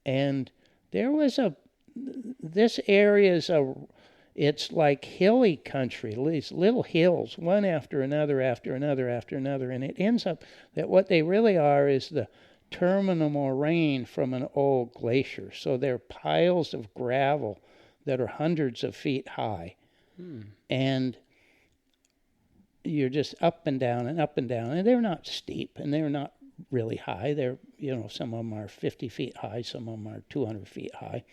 And there was this area is it's like hilly country, these little hills, one after another, after another, after another, and it ends up that what they really are is the terminal moraine from an old glacier. So they're piles of gravel that are hundreds of feet high. And you're just up and down and up and down. And they're not steep, and they're not really high. They're, some of them are 50 feet high, some of them are 200 feet high.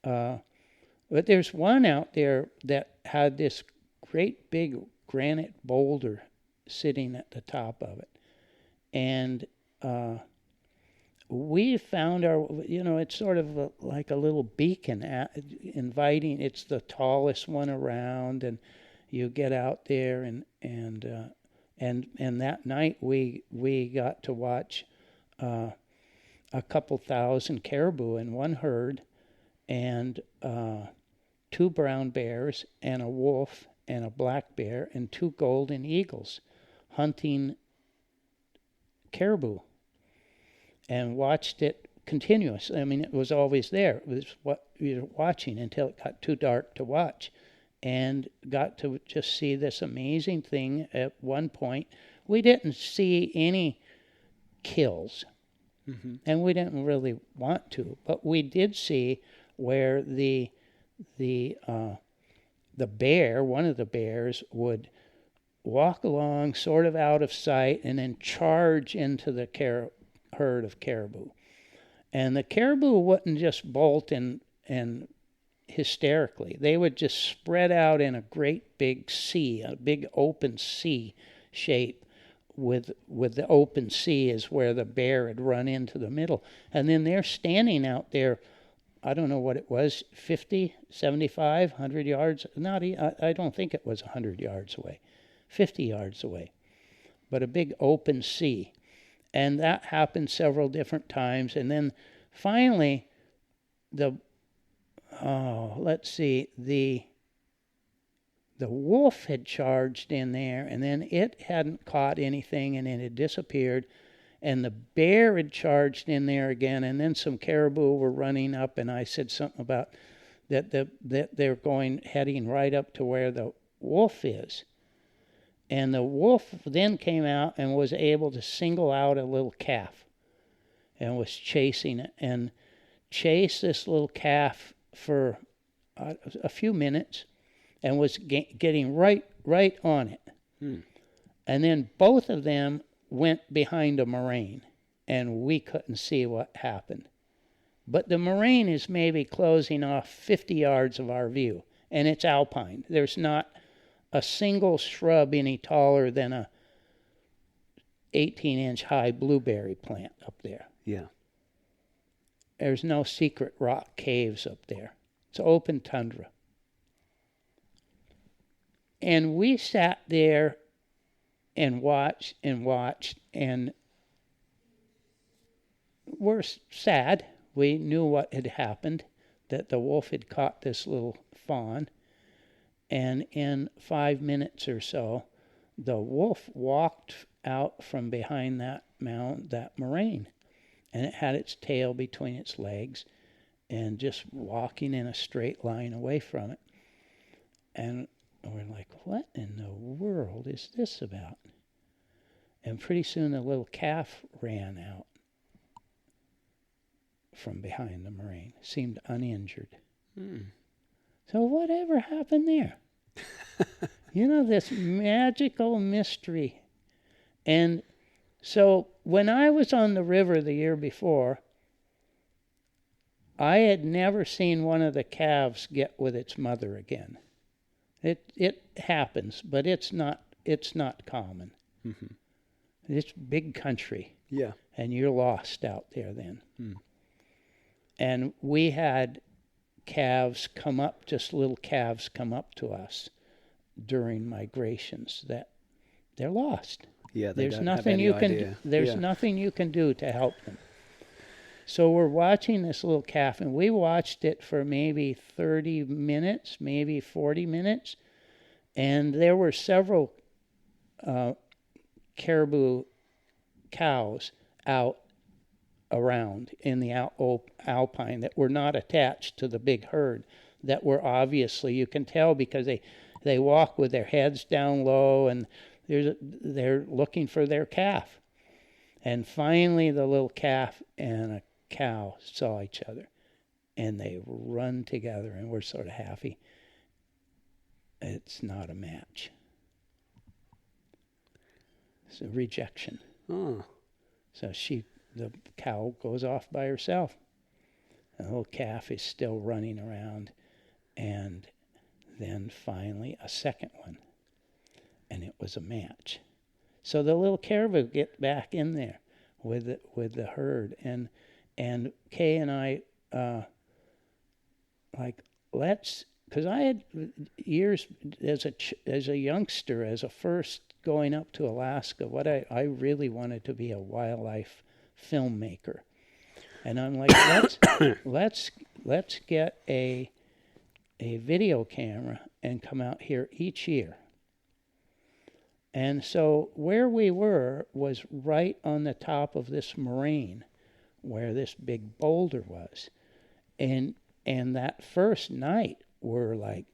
But there's one out there that had this great big granite boulder sitting at the top of it. And we found it's sort of like a little beacon inviting. It's the tallest one around, and you get out there, and that night we got to watch a couple thousand caribou in one herd, and 2 brown bears and a wolf and a black bear and 2 golden eagles hunting caribou, and watched it continuously. I mean, it was always there. It was what we were watching until it got too dark to watch, and got to just see this amazing thing. At one point, we didn't see any kills, and we didn't really want to, but we did see where the bear, one of the bears, would walk along sort of out of sight and then charge into the herd of caribou. And the caribou wouldn't just bolt and hysterically. They would just spread out in a great big sea, a big open sea shape, with the open sea is where the bear had run into the middle. And then they're standing out there, I don't know what it was, 50, 75, 100 yards. I don't think it was 100 yards away, 50 yards away. But a big open sea. And that happened several different times. And then finally, the wolf had charged in there, and then it hadn't caught anything, and it had disappeared. And the bear had charged in there again, and then some caribou were running up, and I said something about that they're heading right up to where the wolf is. And the wolf then came out and was able to single out a little calf and was chasing it, and chased this little calf for a few minutes and was getting right on it. And then both of them went behind a moraine, and we couldn't see what happened. But the moraine is maybe closing off 50 yards of our view, and it's alpine. There's not a single shrub any taller than a 18-inch high blueberry plant up there. Yeah. There's no secret rock caves up there. It's open tundra. And we sat there and watched, and were sad. We knew what had happened, that the wolf had caught this little fawn. And in 5 minutes or so, the wolf walked out from behind that moraine. And it had its tail between its legs and just walking in a straight line away from it. And we're like, what in the world is this about? And pretty soon the little calf ran out from behind the moraine. Seemed uninjured. So whatever happened there? This magical mystery. And so when I was on the river the year before, I had never seen one of the calves get with its mother again. It happens, but it's not common. It's big country. Yeah. And you're lost out there then. And we had little calves come up to us during migrations that they're lost. Yeah, they there's don't nothing have any you can idea. there's nothing you can do to help them. So we're watching this little calf, and we watched it for maybe 30 minutes, maybe 40 minutes, and there were several caribou cows out around in the alpine that were not attached to the big herd, that were obviously, you can tell because they walk with their heads down low, and they're looking for their calf. And finally the little calf and a cow saw each other, and they run together, and we're sort of happy. It's not a match. It's a rejection. Oh. So the cow goes off by herself. The little calf is still running around, and then finally a second one, and it was a match. So the little caribou get back in there with the herd, and Kay and I because I had years as a youngster, as a first going up to Alaska, what I really wanted to be a wildlife filmmaker. And I'm like, let's get a a video camera and come out here each year. And so where we were was right on the top of this moraine where this big boulder was. And that first night, we're like,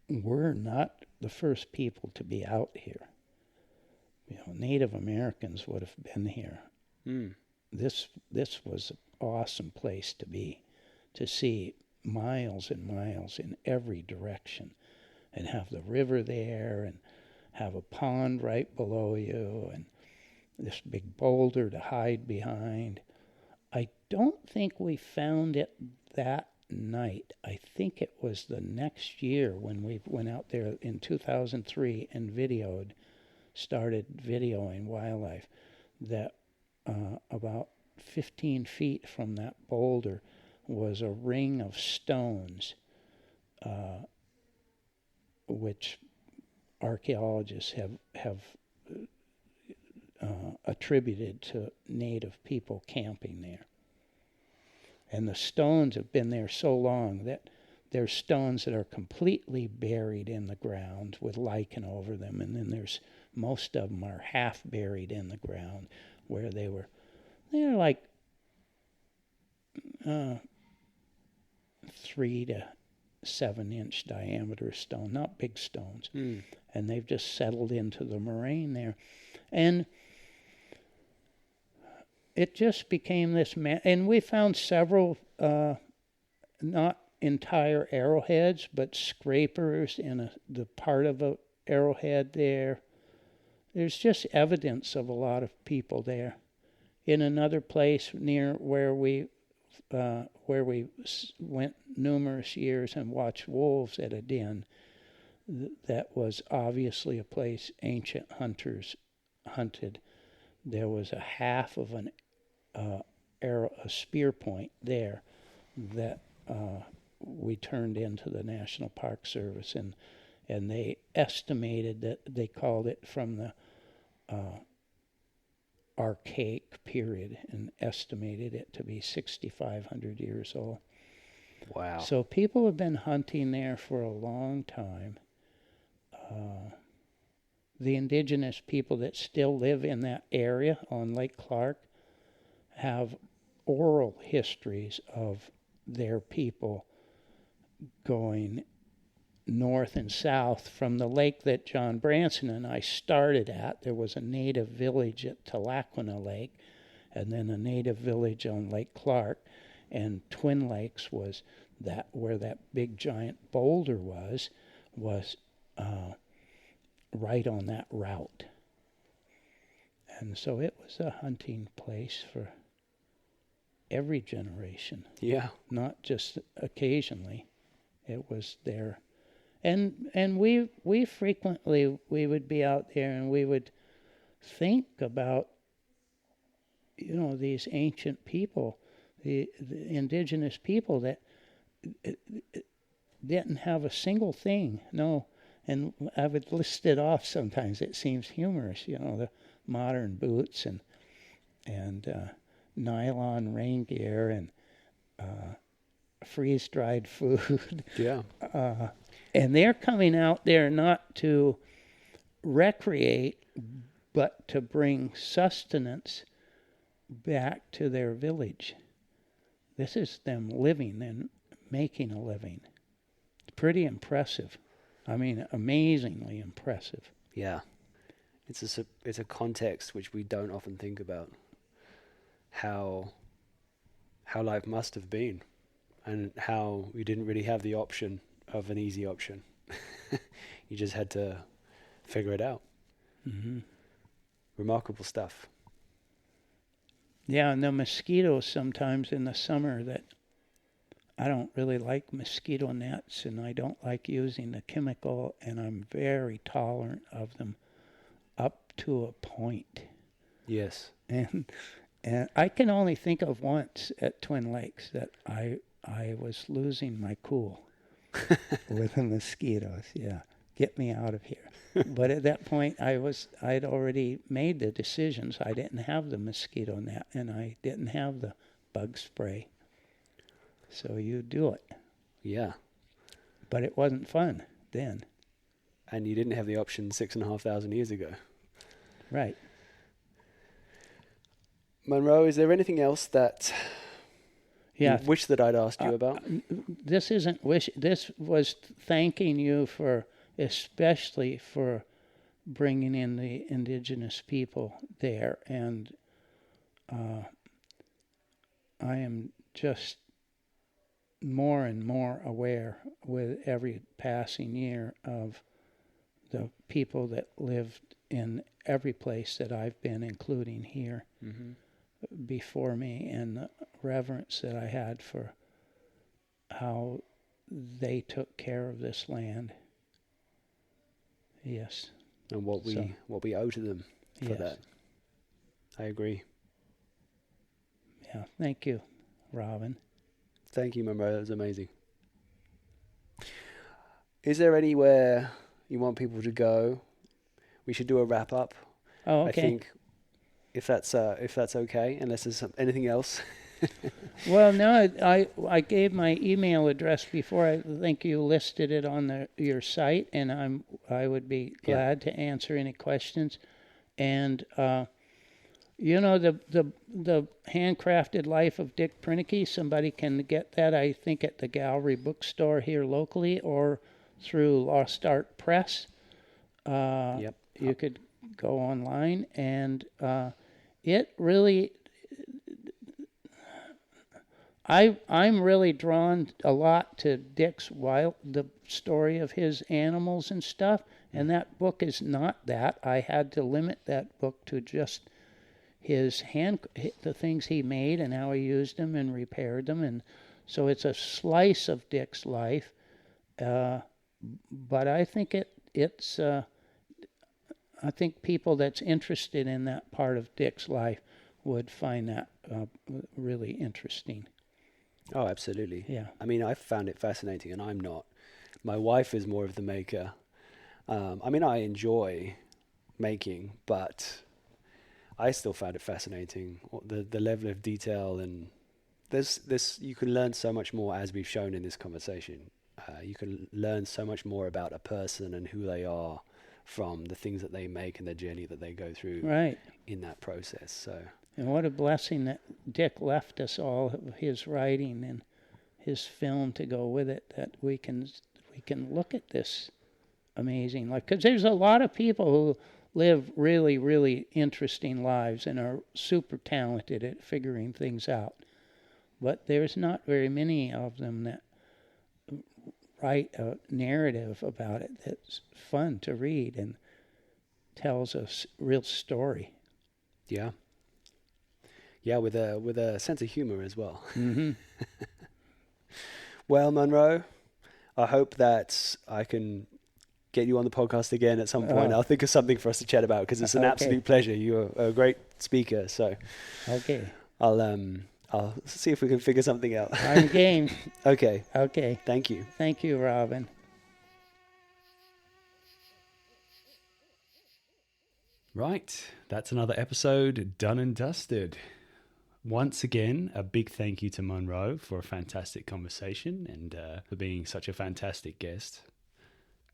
we're not the first people to be out here. You know, Native Americans would have been here. Mm. This was an awesome place to be, to see miles and miles in every direction, and have the river there, and have a pond right below you, and this big boulder to hide behind. I don't think we found it that night. I think it was the next year when we went out there in 2003 and started videoing wildlife, that about 15 feet from that boulder was a ring of stones, which archaeologists have attributed to native people camping there. And the stones have been there so long that there's stones that are completely buried in the ground with lichen over them, and then there's most of them are half buried in the ground, where they're like 3 to 7 inch diameter stone, not big stones. Mm. And they've just settled into the moraine there. And it just became this and we found several, not entire arrowheads, but scrapers in the part of a arrowhead there. There's just evidence of a lot of people there. In another place near where we went numerous years and watched wolves at a den, that was obviously a place ancient hunters hunted. There was a half of an a spear point there that we turned into the National Park Service, and they estimated that they called it from the Archaic period and estimated it to be 6,500 years old. Wow. So people have been hunting there for a long time. The indigenous people that still live in that area on Lake Clark have oral histories of their people going north and south from the lake that John Branson and I started at. There was a native village at Talaquina Lake, and then a native village on Lake Clark, and Twin Lakes was that where that big giant boulder was right on that route. And so it was a hunting place for every generation. Yeah. Not just occasionally. It was there. And we frequently, we would be out there and we would think about, you know, these ancient people, the indigenous people that didn't have a single thing. No. And I would list it off sometimes. It seems humorous, you know, the modern boots and nylon rain gear and freeze-dried food. Yeah. And they're coming out there not to recreate, but to bring sustenance back to their village. This is them living and making a living. It's pretty impressive. I mean, amazingly impressive. Yeah. It's a context which we don't often think about. How life must have been, and how we didn't really have the option of an easy option. You just had to figure it out. Mm-hmm. Remarkable stuff. Yeah, and the mosquitoes sometimes in the summer that I don't really like mosquito nets, and I don't like using the chemical, and I'm very tolerant of them up to a point. Yes. And I can only think of once at Twin Lakes that I was losing my cool with the mosquitoes. Yeah, get me out of here. But at that point, I'd already made the decisions. I didn't have the mosquito net, and I didn't have the bug spray. So you do it. Yeah. but it wasn't fun then. And you didn't have the option 6,500 years ago. Right. Monroe, is there anything else that Yeah. you wish that I'd asked you about? This isn't wish. This was thanking you especially for bringing in the indigenous people there, and I am just more and more aware with every passing year of the people that lived in every place that I've been, including here, before me, and the reverence that I had for how they took care of this land. Yes. And what we owe to them for that. I agree. Yeah. Thank you, Robin. Thank you, Monroe. That was amazing. Is there anywhere you want people to go? We should do a wrap up. Oh, okay. I think if that's okay, unless there's anything else. Well, no, I gave my email address before. I think you listed it on your site, and I would be glad to answer any questions. And you know, the handcrafted life of Dick Proenneke, somebody can get that, I think, at the Gallery bookstore here locally, or through Lost Art Press. You could go online, and it really, I'm really drawn a lot to Dick's the story of his animals and stuff, and that book is not that. I had to limit that book to just the things he made and how he used them and repaired them, and so it's a slice of Dick's life, but I think it's I think people that's interested in that part of Dick's life would find that really interesting. Oh, absolutely. Yeah. I mean, I found it fascinating, and I'm not. My wife is more of the maker. I mean, I enjoy making, but I still found it fascinating, the level of detail, and there's you can learn so much more, as we've shown in this conversation. You can learn so much more about a person and who they are from the things that they make and the journey that they go through in that process. So, and what a blessing that Dick left us all, his writing and his film to go with it, that we can look at this amazing life. Because there's a lot of people who live really, really interesting lives and are super talented at figuring things out. But there's not very many of them that write a narrative about it that's fun to read and tells a real story. Yeah, with a sense of humor as well. Mm-hmm. Well, Monroe, I hope that I can get you on the podcast again at some point. I'll think of something for us to chat about, because it's an absolute pleasure. You're a great speaker, so I'll see if we can figure something out. I'm game. Okay. Thank you, Robin. Right, that's another episode done and dusted. Once again, a big thank you to Monroe for a fantastic conversation and for being such a fantastic guest.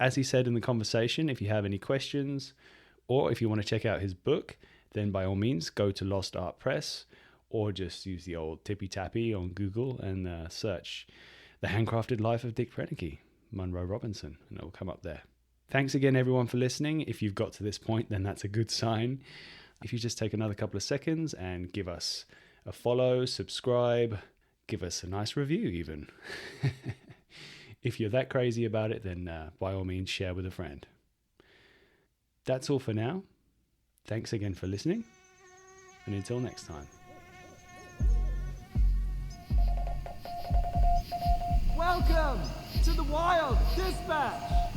As he said in the conversation, if you have any questions or if you want to check out his book, then by all means go to Lost Art Press, or just use the old tippy-tappy on Google and search The Handcrafted Life of Dick Proenneke, Monroe Robinson, and it will come up there. Thanks again, everyone, for listening. If you've got to this point, then that's a good sign. If you just take another couple of seconds and give us a follow, subscribe, give us a nice review even. If you're that crazy about it, then by all means, share with a friend. That's all for now. Thanks again for listening, and until next time. Welcome to the Wild Dispatch.